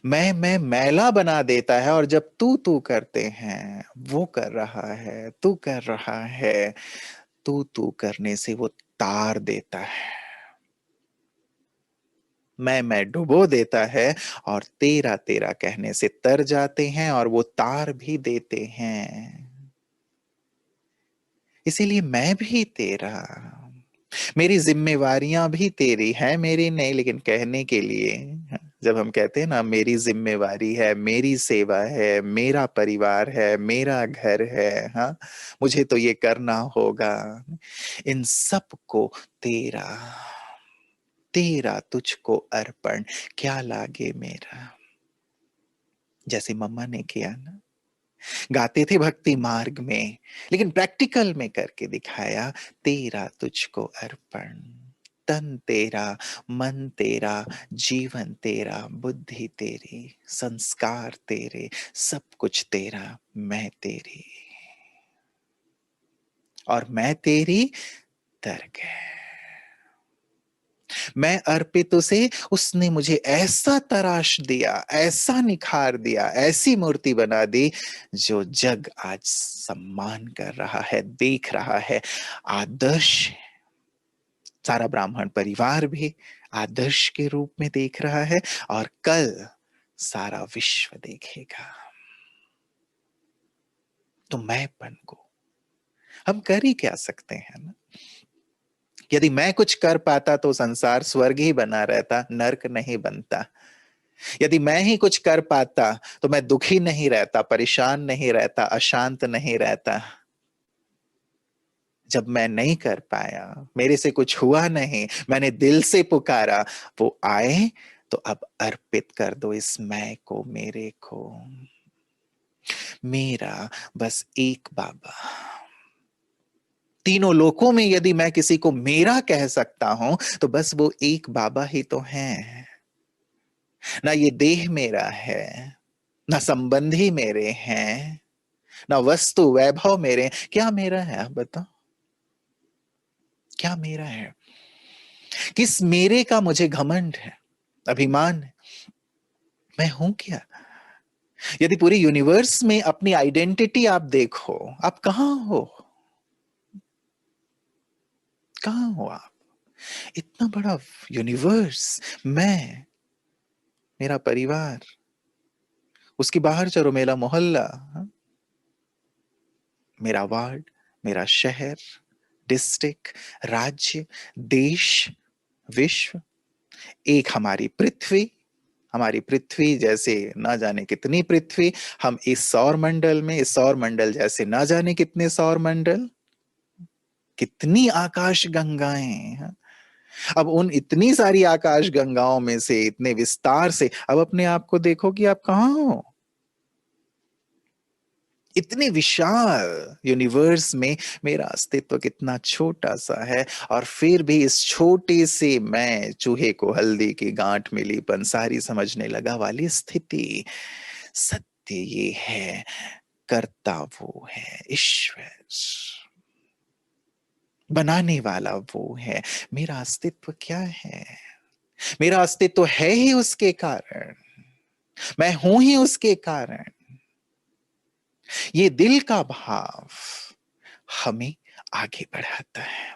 मैं मैला बना देता है। और जब तू करते हैं, वो कर रहा है, तू कर रहा है, तू करने से वो तार देता है। मैं डुबो देता है और तेरा तेरा कहने से तर जाते हैं और वो तार भी देते हैं। इसीलिए मैं भी तेरा, मेरी जिम्मेवारियां भी तेरी हैं, मेरी नहीं। लेकिन कहने के लिए जब हम कहते हैं ना मेरी जिम्मेवारी है, मेरी सेवा है, मेरा परिवार है, मेरा घर है, हाँ मुझे तो ये करना होगा, इन सब को तेरा, तेरा तुझको अर्पण, क्या लागे मेरा। जैसे मम्मा ने किया ना, गाते थे भक्ति मार्ग में, लेकिन प्रैक्टिकल में करके दिखाया। तेरा तुझको अर्पण, तन तेरा, मन तेरा, जीवन तेरा, बुद्धि तेरी, संस्कार तेरे, सब कुछ तेरा, मैं तेरी और मैं तेरी तर गए। मैं अर्पित उसे, उसने मुझे ऐसा तराश दिया, ऐसा निखार दिया, ऐसी मूर्ति बना दी जो जग आज सम्मान कर रहा है, देख रहा है, आदर्श। सारा ब्राह्मण परिवार भी आदर्श के रूप में देख रहा है और कल सारा विश्व देखेगा। तो मैंपन को हम कर ही क्या सकते हैं ना। यदि मैं कुछ कर पाता तो संसार स्वर्ग ही बना रहता, नर्क नहीं बनता। यदि मैं ही कुछ कर पाता तो मैं दुखी नहीं रहता, परेशान नहीं रहता, अशांत नहीं रहता। जब मैं नहीं कर पाया, मेरे से कुछ हुआ नहीं, मैंने दिल से पुकारा, वो आए तो अब अर्पित कर दो इस मैं को, मेरे को। मेरा बस एक बाबा। तीनों लोकों में यदि मैं किसी को मेरा कह सकता हूं तो बस वो एक बाबा ही तो है। ना ये देह मेरा है, ना संबंधी मेरे हैं, ना वस्तु वैभव मेरे हैं। क्या मेरा है आप बताओ, क्या मेरा है? किस मेरे का मुझे घमंड है, अभिमान है? मैं हूं क्या? यदि पूरी यूनिवर्स में अपनी आइडेंटिटी आप देखो, आप कहां हो? कहां हो आप? इतना बड़ा यूनिवर्स, मैं, मेरा परिवार, उसके बाहर चलो मेरा मोहल्ला, हाँ? मेरा वार्ड, मेरा शहर, डिस्ट्रिक्ट, राज्य, देश, विश्व, एक हमारी पृथ्वी। हमारी पृथ्वी जैसे ना जाने कितनी पृथ्वी, हम इस सौर मंडल में, इस सौर मंडल जैसे ना जाने कितने सौर मंडल, कितनी आकाश गंगाएं, हाँ? अब उन इतनी सारी आकाश गंगाओं में से इतने विस्तार से अब अपने आप को देखो कि आप कहां हो। इतने विशाल यूनिवर्स में मेरा अस्तित्व कितना छोटा सा है। और फिर भी इस छोटे से मैं, चूहे को हल्दी की गांठ मिली पंसारी समझने लगा वाली स्थिति। सत्य ये है, करता वो है ईश्वर, बनाने वाला वो है। मेरा अस्तित्व क्या है? मेरा अस्तित्व है ही उसके कारण, मैं हूं ही उसके कारण। ये दिल का भाव हमें आगे बढ़ाता है।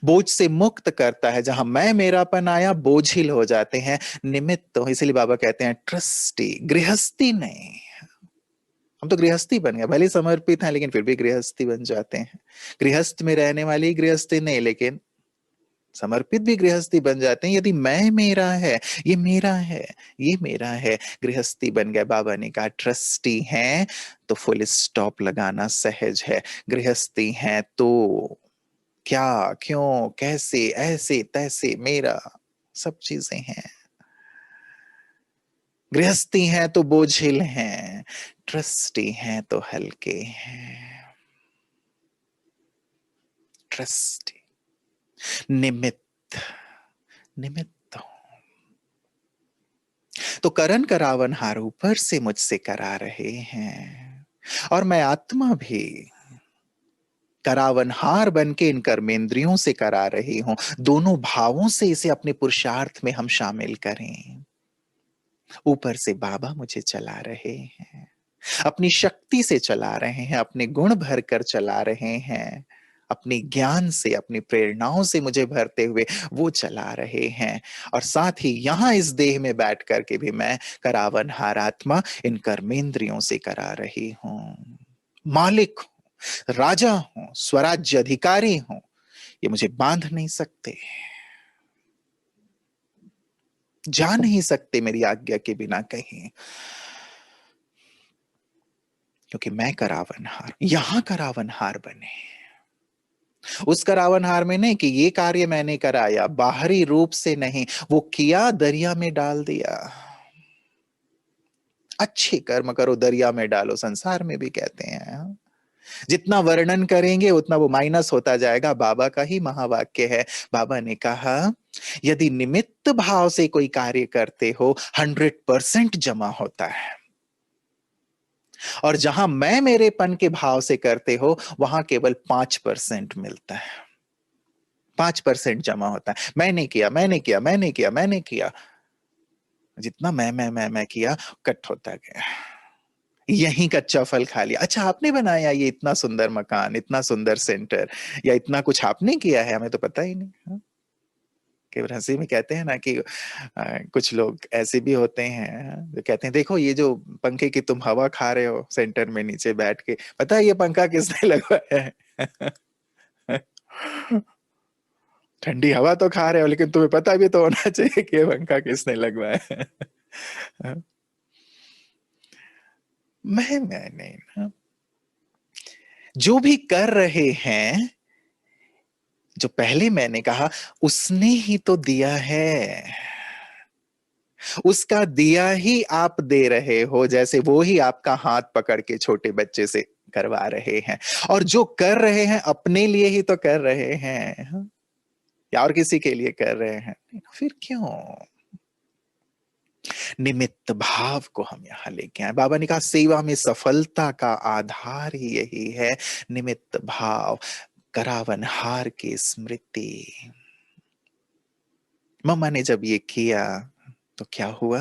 बोझ से मुक्त करता है। जहां मैं मेरापन आया, बोझिल हो जाते हैं, निमित्त हो। इसलिए बाबा कहते हैं ट्रस्टी, गृहस्थी नहीं। हम तो गृहस्थी बन गए, भले समर्पित हैं लेकिन फिर भी गृहस्थी बन जाते हैं। गृहस्थ में रहने वाली गृहस्थी नहीं, लेकिन समर्पित भी गृहस्थी बन जाते हैं। यदि मैं मेरा है, ये मेरा है, ये मेरा है, गृहस्थी बन गए। बाबा ने कहा ट्रस्टी हैं तो फुल स्टॉप लगाना सहज है। गृहस्थी हैं तो क्या, क्यों, कैसे, ऐसे तैसे, मेरा, सब चीजें हैं। गृहस्थी हैं तो बोझिल हैं, ट्रस्टी हैं तो हल्के हैं। ट्रस्टी, निमित्त, निमित्त हो। तो करण करावन हार ऊपर से मुझसे करा रहे हैं, और मैं आत्मा भी करावनहार बन के इन कर्मेंद्रियों से करा रही हूं। दोनों भावों से इसे अपने पुरुषार्थ में हम शामिल करें। ऊपर से बाबा मुझे चला रहे हैं, अपनी शक्ति से चला रहे हैं, अपने गुण भर कर चला रहे हैं, अपने ज्ञान से, अपनी प्रेरणाओं से मुझे भरते हुए वो चला रहे हैं। और साथ ही यहां इस देह में बैठ करके भी मैं करावनहार आत्मा इन कर्मेंद्रियों से करा रही हूं। मालिक हूं, राजा हूं, स्वराज्य अधिकारी हूं, ये मुझे बांध नहीं सकते, जा नहीं सकते मेरी आज्ञा के बिना कहीं, क्योंकि मैं करावनहार। यहां करावनहार बने, उस करावनहार में नहीं कि ये कार्य मैंने कराया, बाहरी रूप से नहीं, वो किया, दरिया में डाल दिया। अच्छे कर्म करो, दरिया में डालो, संसार में भी कहते हैं। जितना वर्णन करेंगे उतना वो माइनस होता जाएगा। बाबा का ही महावाक्य है। बाबा ने कहा यदि निमित्त भाव से कोई कार्य करते हो, 100% जमा होता है, और जहां मैं मेरेपन के भाव से करते हो, वहां केवल 5% मिलता है। 5% जमा होता है। मैंने किया, मैंने किया, मैंने किया, मैंने किया, जितना मैं किया, कट होता गया। यही कच्चा फल खा लिया। अच्छा आपने बनाया ये इतना सुंदर मकान, इतना सुंदर सेंटर, या इतना कुछ आपने किया है, हमें तो पता ही नहीं। हाँ? केवल हंसी में कहते हैं ना कि कुछ लोग ऐसे भी होते हैं जो कहते हैं देखो ये जो पंखे की तुम हवा खा रहे हो सेंटर में नीचे बैठ के, पता है ये पंखा किसने लगवाया है? ठंडी हवा तो खा रहे हो, लेकिन तुम्हें पता भी तो होना चाहिए कि ये पंखा किसने लगवाया है। मैं नहीं ना, जो भी कर रहे हैं, जो पहले मैंने कहा, उसने ही तो दिया है, उसका दिया ही आप दे रहे हो। जैसे वो ही आपका हाथ पकड़ के छोटे बच्चे से करवा रहे हैं, और जो कर रहे हैं अपने लिए ही तो कर रहे हैं, हाँ? या और किसी के लिए कर रहे हैं? फिर क्यों? निमित्त भाव को हम यहां लेके आए। बाबा ने कहा सेवा में सफलता का आधार ही यही है, निमित्त भाव, करावनहार की स्मृति। मम्मा ने जब ये किया तो क्या हुआ?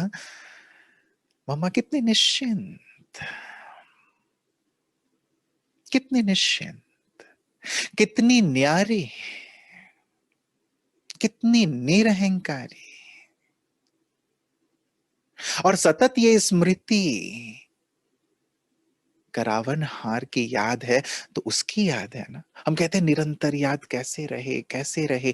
मम्मा कितनी निश्चिंत, कितनी निश्चिंत, कितनी न्यारी, कितनी निरहंकारी, और सतत ये स्मृति, करावन हार की याद है तो उसकी याद है ना। हम कहते हैं निरंतर याद कैसे रहे, कैसे रहे?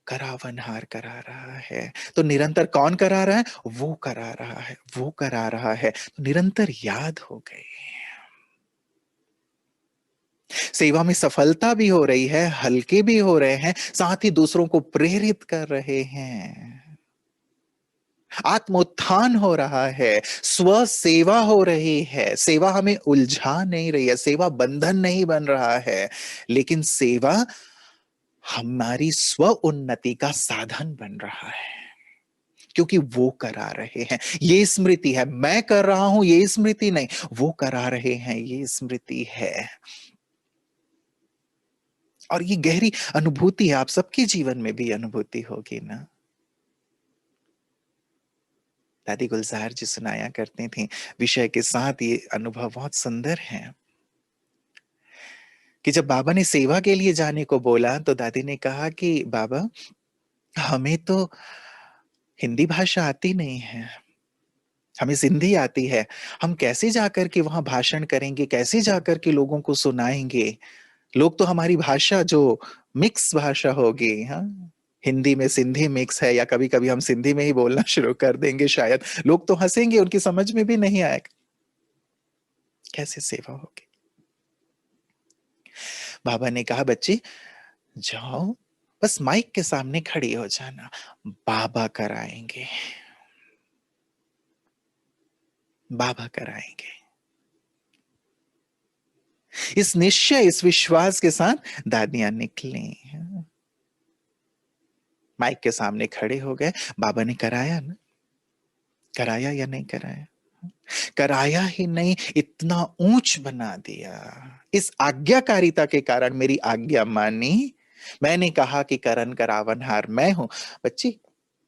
करावन हार करा रहा है तो निरंतर कौन करा रहा है? वो करा रहा है, वो करा रहा है, तो निरंतर याद हो गई। सेवा में सफलता भी हो रही है, हल्के भी हो रहे हैं, साथ ही दूसरों को प्रेरित कर रहे हैं, आत्मोत्थान हो रहा है, स्व सेवा हो रही है। सेवा हमें उलझा नहीं रही है, सेवा बंधन नहीं बन रहा है, लेकिन सेवा हमारी स्व उन्नति का साधन बन रहा है, क्योंकि वो करा रहे हैं। ये स्मृति है, मैं कर रहा हूं ये स्मृति नहीं, वो करा रहे हैं ये स्मृति है। और ये गहरी अनुभूति आप सबके जीवन में भी अनुभूति होगी ना। दादी गुलजार जी सुनाया करती थी, विषय के साथ ये अनुभव बहुत सुंदर है। कि जब बाबा ने सेवा के लिए जाने को बोला तो दादी ने कहा कि बाबा, हमें तो हिंदी भाषा आती नहीं है, हमें सिंधी आती है, हम कैसे जाकर के वहां भाषण करेंगे, कैसे जाकर के लोगों को सुनाएंगे। लोग तो हमारी भाषा जो मिक्स भाषा होगी, हाँ, हिंदी में सिंधी मिक्स है, या कभी कभी हम सिंधी में ही बोलना शुरू कर देंगे, शायद लोग तो हंसेंगे, उनकी समझ में भी नहीं आएगा, कैसे सेवा होगी। बाबा ने कहा बच्ची जाओ, बस माइक के सामने खड़ी हो जाना, बाबा कराएंगे, बाबा कराएंगे। इस निश्चय, इस विश्वास के साथ दादियां निकली, माइक के सामने खड़े हो गए। बाबा ने कराया ना, कराया या नहीं कराया? कराया ही नहीं, इतना ऊंच बना दिया। इस आज्ञाकारिता के कारण मेरी आज्ञा मानी। मैंने कहा कि करण करावनहार मैं हूं, बच्ची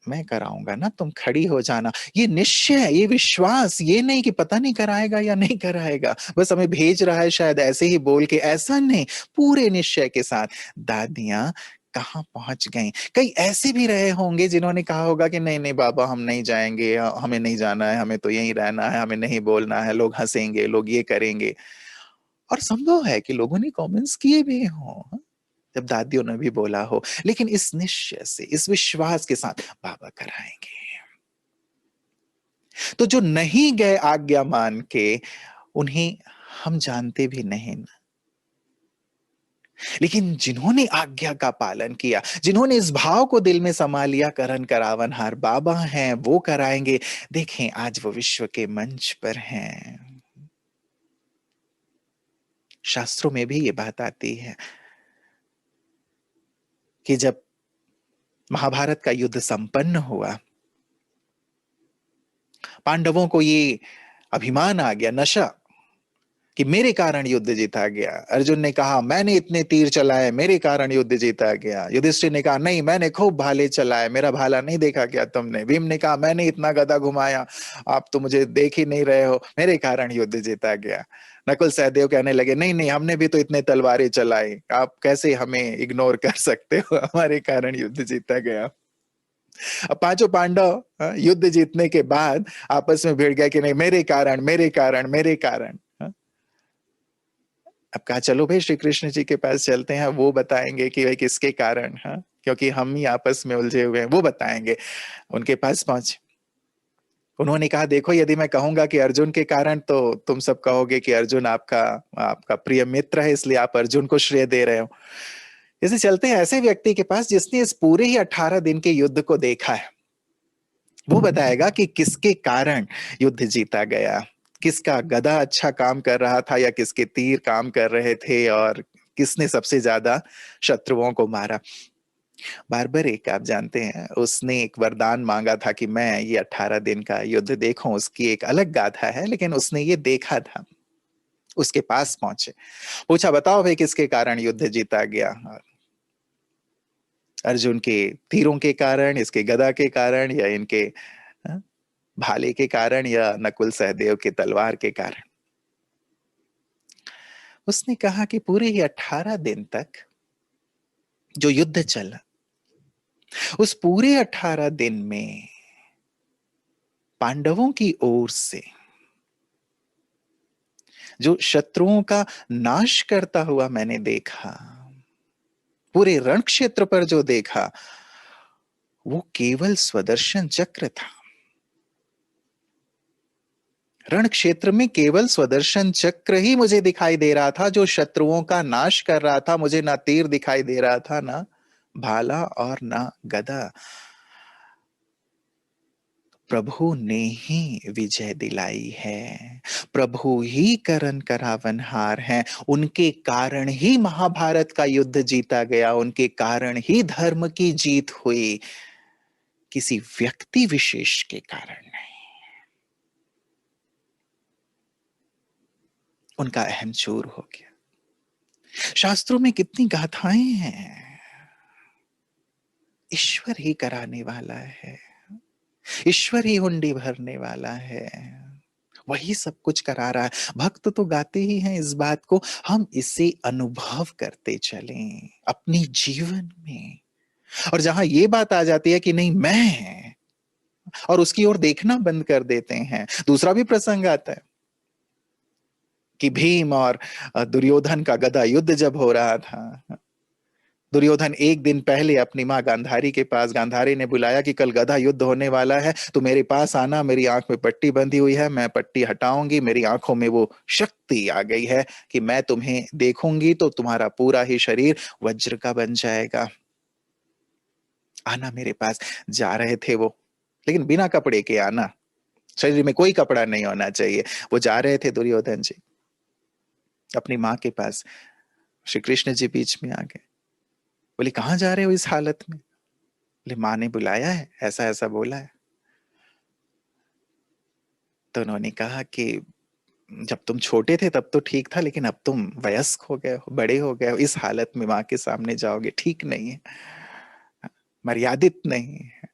मैं कराऊंगा ना, तुम खड़ी हो जाना। ये निश्चय, ये विश्वास, ये नहीं कि पता नहीं कराएगा या नहीं कराएगा, बस हमें भेज रहा है शायद ऐसे ही बोल के, ऐसा नहीं, पूरे निश्चय के साथ दादियां कहाँ पहुंच गई। कई ऐसे भी रहे होंगे जिन्होंने कहा होगा कि नहीं नहीं बाबा हम नहीं जाएंगे, हमें नहीं जाना है, हमें तो यहीं रहना है, हमें नहीं बोलना है, लोग हंसेंगे, लोग ये करेंगे। और संभव है कि लोगों ने कमेंट्स किए भी हों जब दादियों ने भी बोला हो, लेकिन इस निश्चय से, इस विश्वास के साथ बाबा कराएंगे। तो जो नहीं गए आज्ञा मान के, उन्हें हम जानते भी नहीं ना, लेकिन जिन्होंने आज्ञा का पालन किया, जिन्होंने इस भाव को दिल में समा लिया, करण करावनहार बाबा हैं, वो कराएंगे। देखें आज वो विश्व के मंच पर हैं। शास्त्रों में भी ये बात आती है कि जब महाभारत का युद्ध संपन्न हुआ, पांडवों को ये अभिमान आ गया, नशा, कि मेरे कारण युद्ध जीता गया। अर्जुन ने कहा मैंने इतने तीर चलाए, मेरे कारण युद्ध जीता गया। युधिष्ठिर ने कहा नहीं, मैंने खूब भाले चलाए, मेरा भाला नहीं देखा क्या तुमने। भीम ने कहा मैंने इतना गदा घुमाया, आप तो मुझे देख ही नहीं रहे हो, मेरे कारण युद्ध जीता गया। नकुल सहदेव कहने लगे नहीं नहीं, हमने भी तो इतने तलवारें चलाई, आप कैसे हमें इग्नोर कर सकते हो, हमारे कारण युद्ध जीता गया। अब पांचों पांडव युद्ध जीतने के बाद आपस में भिड़ गए कि नहीं, मेरे कारण, मेरे कारण, मेरे कारण। अब कहा चलो भाई श्री कृष्ण जी के पास चलते हैं, वो बताएंगे कि भाई किसके कारण, हाँ, क्योंकि हम ही आपस में उलझे हुए हैं, वो बताएंगे। उनके पास पहुंचे, उन्होंने कहा देखो यदि मैं कहूंगा कि अर्जुन के कारण, तो तुम सब कहोगे कि अर्जुन आपका आपका प्रिय मित्र है, इसलिए आप अर्जुन को श्रेय दे रहे हो। जैसे चलते हैं ऐसे व्यक्ति के पास जिसने इस पूरे ही 18 दिन के युद्ध को देखा है, वो बताएगा कि किसके कारण युद्ध जीता गया, किसका गदा अच्छा काम कर रहा था या किसके तीर काम कर रहे थे, और किसने सबसे ज्यादा शत्रुओं को मारा। बार्बरिक आप जानते हैं, उसने एक वरदान मांगा था कि मैं ये 18 दिन का युद्ध देखूं, उसकी एक अलग गाथा है, लेकिन उसने ये देखा था। उसके पास पहुंचे, पूछा बताओ भाई किसके कारण युद्ध जीता गया। अर्जुन के तीरों के कारण, इसके गदा के कारण, या इनके हाँ, भाले के कारण, या नकुल सहदेव के तलवार के कारण। उसने कहा कि पूरे ही 18 दिन तक जो युद्ध चला, उस पूरे 18 दिन में पांडवों की ओर से जो शत्रुओं का नाश करता हुआ मैंने देखा, पूरे रण क्षेत्र पर जो देखा, वो केवल स्वदर्शन चक्र था। रण क्षेत्र में केवल स्वदर्शन चक्र ही मुझे दिखाई दे रहा था, जो शत्रुओं का नाश कर रहा था। मुझे ना तीर दिखाई दे रहा था, ना भाला और ना गदा। प्रभु ने ही विजय दिलाई है, प्रभु ही करण करावनहार हैं। उनके कारण ही महाभारत का युद्ध जीता गया, उनके कारण ही धर्म की जीत हुई, किसी व्यक्ति विशेष के कारण नहीं। उनका अहम चूर हो गया। शास्त्रों में कितनी गाथाएं हैं, ईश्वर ही कराने वाला है, ईश्वर ही हुंडी भरने वाला है। वही सब कुछ करा रहा है। भक्त तो गाते ही हैं इस बात को, हम इसे अनुभव करते चलें अपने जीवन में। और जहां ये बात आ जाती है कि नहीं मैं, और उसकी ओर देखना बंद कर देते हैं। दूसरा भी प्रसंग आता है कि भीम और दुर्योधन का गदा युद्ध जब हो रहा था, दुर्योधन एक दिन पहले अपनी माँ गांधारी के पास, गांधारी ने बुलाया कि कल गदा युद्ध होने वाला है, तो मेरे पास आना, मेरी आंख में पट्टी बंधी हुई है, मैं पट्टी हटाऊंगी, मेरी आंखों में वो शक्ति आ गई है कि मैं तुम्हें देखूंगी तो तुम्हारा पूरा ही शरीर वज्र का बन जाएगा, आना मेरे पास। जा रहे थे वो, लेकिन बिना कपड़े के आना, शरीर में कोई कपड़ा नहीं होना चाहिए। वो जा रहे थे दुर्योधन जी अपनी माँ के पास, श्री कृष्ण जी बीच में आ गए। बोले कहां जा रहे हो इस हालत में? बोले माँ ने बुलाया है, ऐसा ऐसा बोला है। तो उन्होंने कहा कि जब तुम छोटे थे तब तो ठीक था, लेकिन अब तुम वयस्क हो गए हो, बड़े हो गए हो, इस हालत में माँ के सामने जाओगे, ठीक नहीं है, मर्यादित नहीं है।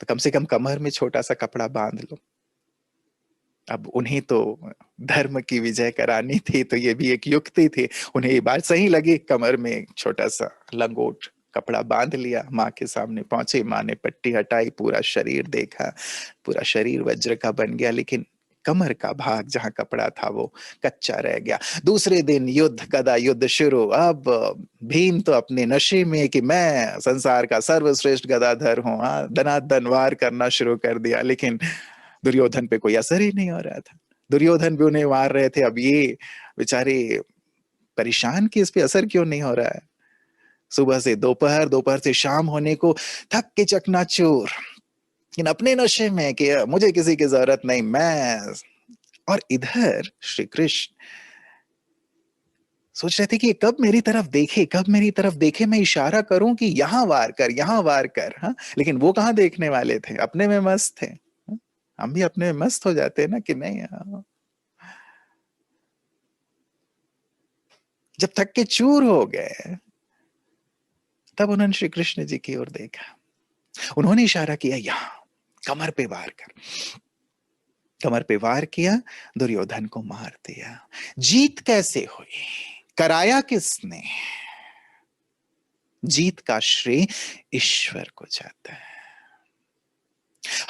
तो कम से कम कमर में छोटा सा कपड़ा बांध लो। अब उन्हें तो धर्म की विजय करानी थी, तो ये भी एक युक्ति थी। उन्हें ये बात सही लगी, कमर में छोटा सा लंगोट कपड़ा बांध लिया, माँ के सामने पहुंचे, माँ ने पट्टी हटाई, पूरा शरीर देखा, पूरा शरीर वज्र का बन गया, लेकिन कमर का भाग जहां कपड़ा था वो कच्चा रह गया। दूसरे दिन युद्ध, गदा युद्ध शुरू। अब भीम तो अपने नशे में कि मैं संसार का सर्वश्रेष्ठ गदाधर हूं, धनाधन वार करना शुरू कर दिया, लेकिन दुर्योधन पे कोई असर ही नहीं हो रहा था। दुर्योधन भी उन्हें मार रहे थे, अब ये बेचारे परेशान कि इस पे असर क्यों नहीं हो रहा है। सुबह से दोपहर, दोपहर से शाम होने को थक के चकनाचूर, इन अपने नशे में कि मुझे किसी की जरूरत नहीं, मैं। और इधर श्री कृष्ण सोच रहे थे कि कब मेरी तरफ देखे, कब मेरी तरफ देखे, मैं इशारा करूं कि यहां वार कर, यहां वार कर। हाँ, लेकिन वो कहां देखने वाले थे, अपने में मस्त थे। हम भी अपने में मस्त हो जाते हैं ना कि नहीं। हाँ। जब थक के चूर हो गए, तब उन्होंने श्री कृष्ण जी की ओर देखा, उन्होंने इशारा किया यहां, कमर पे वार कर। कमर पे वार किया, दुर्योधन को मार दिया। जीत कैसे हुई, कराया किसने? जीत का श्रेय ईश्वर को जाता है।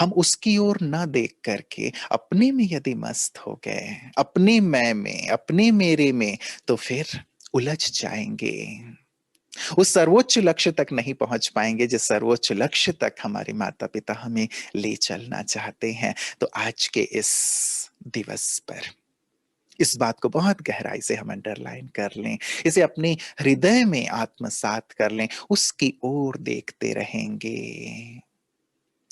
हम उसकी ओर ना देख करके अपने में यदि मस्त हो गए, अपने मैं में, अपने मेरे में, तो फिर उलझ जाएंगे, उस सर्वोच्च लक्ष्य तक नहीं पहुंच पाएंगे जिस सर्वोच्च लक्ष्य तक हमारे माता पिता हमें ले चलना चाहते हैं। तो आज के इस दिवस पर इस बात को बहुत गहराई से हम अंडरलाइन कर लें, इसे अपने हृदय में आत्मसात कर लें, उसकी ओर देखते रहेंगे।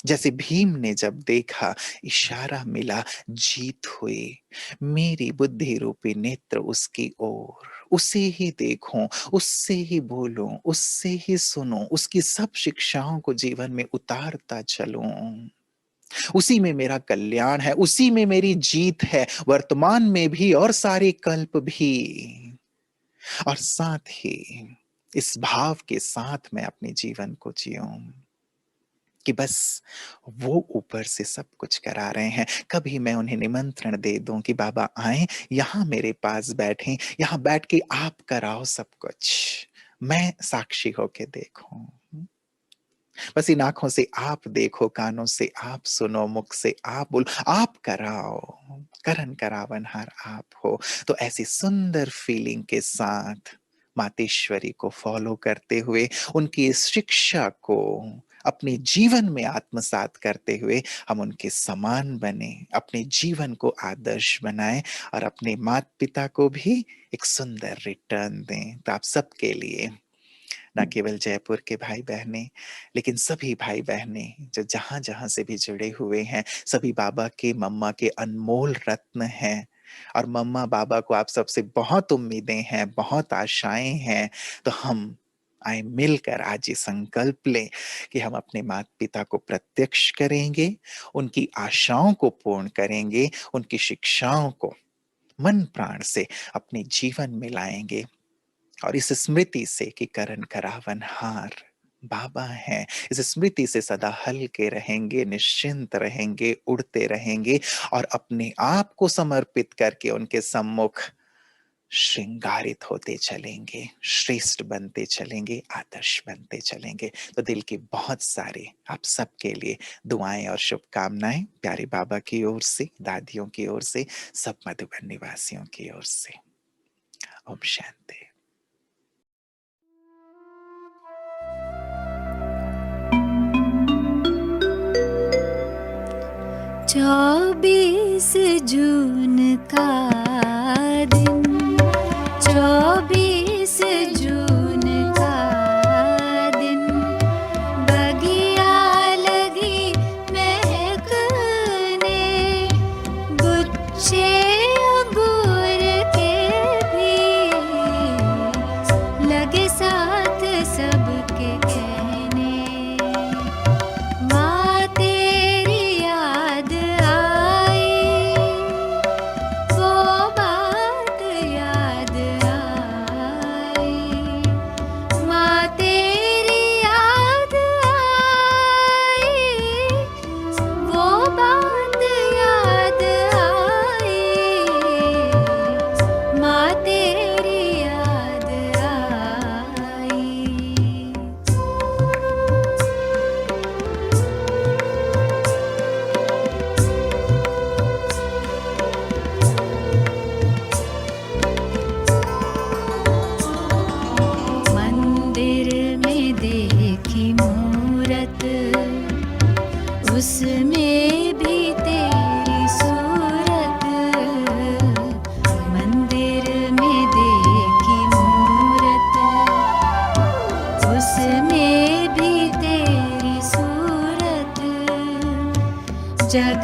जैसे भीम ने जब देखा, इशारा मिला, जीत हुई, मेरी बुद्धि रूपी नेत्र उसकी ओर, उसे ही देखूं, उससे ही बोलूं, उससे ही सुनूं, उसकी सब शिक्षाओं को जीवन में उतारता चलूं। उसी में मेरा कल्याण है, उसी में मेरी जीत है, वर्तमान में भी और सारे कल्प भी। और साथ ही इस भाव के साथ मैं अपने जीवन को जीऊं कि बस वो ऊपर से सब कुछ करा रहे हैं। कभी मैं उन्हें निमंत्रण दे दूं कि बाबा आए, यहां मेरे पास बैठें, यहां बैठ के आप कराओ सब कुछ, मैं साक्षी होके देखूं। बस इन आंखों से आप देखो, कानों से आप सुनो, मुख से आप बोलो, आप कराओ, करन करावनहार आप हो। तो ऐसी सुंदर फीलिंग के साथ मातेश्वरी को फॉलो करते हुए, उनकी इस शिक्षा को अपने जीवन में आत्मसात करते हुए हम उनके समान बने, अपने जीवन को आदर्श बनाएं और अपने माता पिता को भी एक सुंदर रिटर्न दें। तो आप सबके लिए, ना केवल जयपुर के भाई बहने, लेकिन सभी भाई बहने जो जहां जहां से भी जुड़े हुए हैं, सभी बाबा के, मम्मा के अनमोल रत्न हैं। और मम्मा बाबा को आप सबसे बहुत उम्मीदें हैं, बहुत आशाएं हैं। तो हम आए मिलकर आज ये संकल्प लें कि हम अपने माता पिता को प्रत्यक्ष करेंगे, उनकी आशाओं को पूर्ण करेंगे, उनकी शिक्षाओं को मन प्राण से अपने जीवन में लाएंगे। और इस स्मृति से कि करन करावन हार, बाबा हैं। इस स्मृति से सदा हल्के रहेंगे, निश्चिंत रहेंगे, उड़ते रहेंगे और अपने आप को समर्पित करके उनके सम्मुख श्रृंगारित होते चलेंगे, श्रेष्ठ बनते चलेंगे, आदर्श बनते चलेंगे। तो दिल की बहुत सारी आप सबके लिए दुआएं और शुभकामनाएं प्यारे बाबा की ओर से, दादियों की ओर से, सब मधुबन निवासियों की ओर से। ओम शांति। 24 जून का दिन, 24 जून का दिन, बगिया लगी महकने, गुच्छे अंगूर के भी लगे साथ सबके कहने, माँ तेरी याद आई, वो बात याद आई, माँ तेरी याद आई, वो बात याद आई, माँ तेरी याद आई। मंदिर में देखी मूरत, उसमें भी तेरी सूरत, मंदिर में देखी मूरत, उसमें भी तेरी सूरत, जग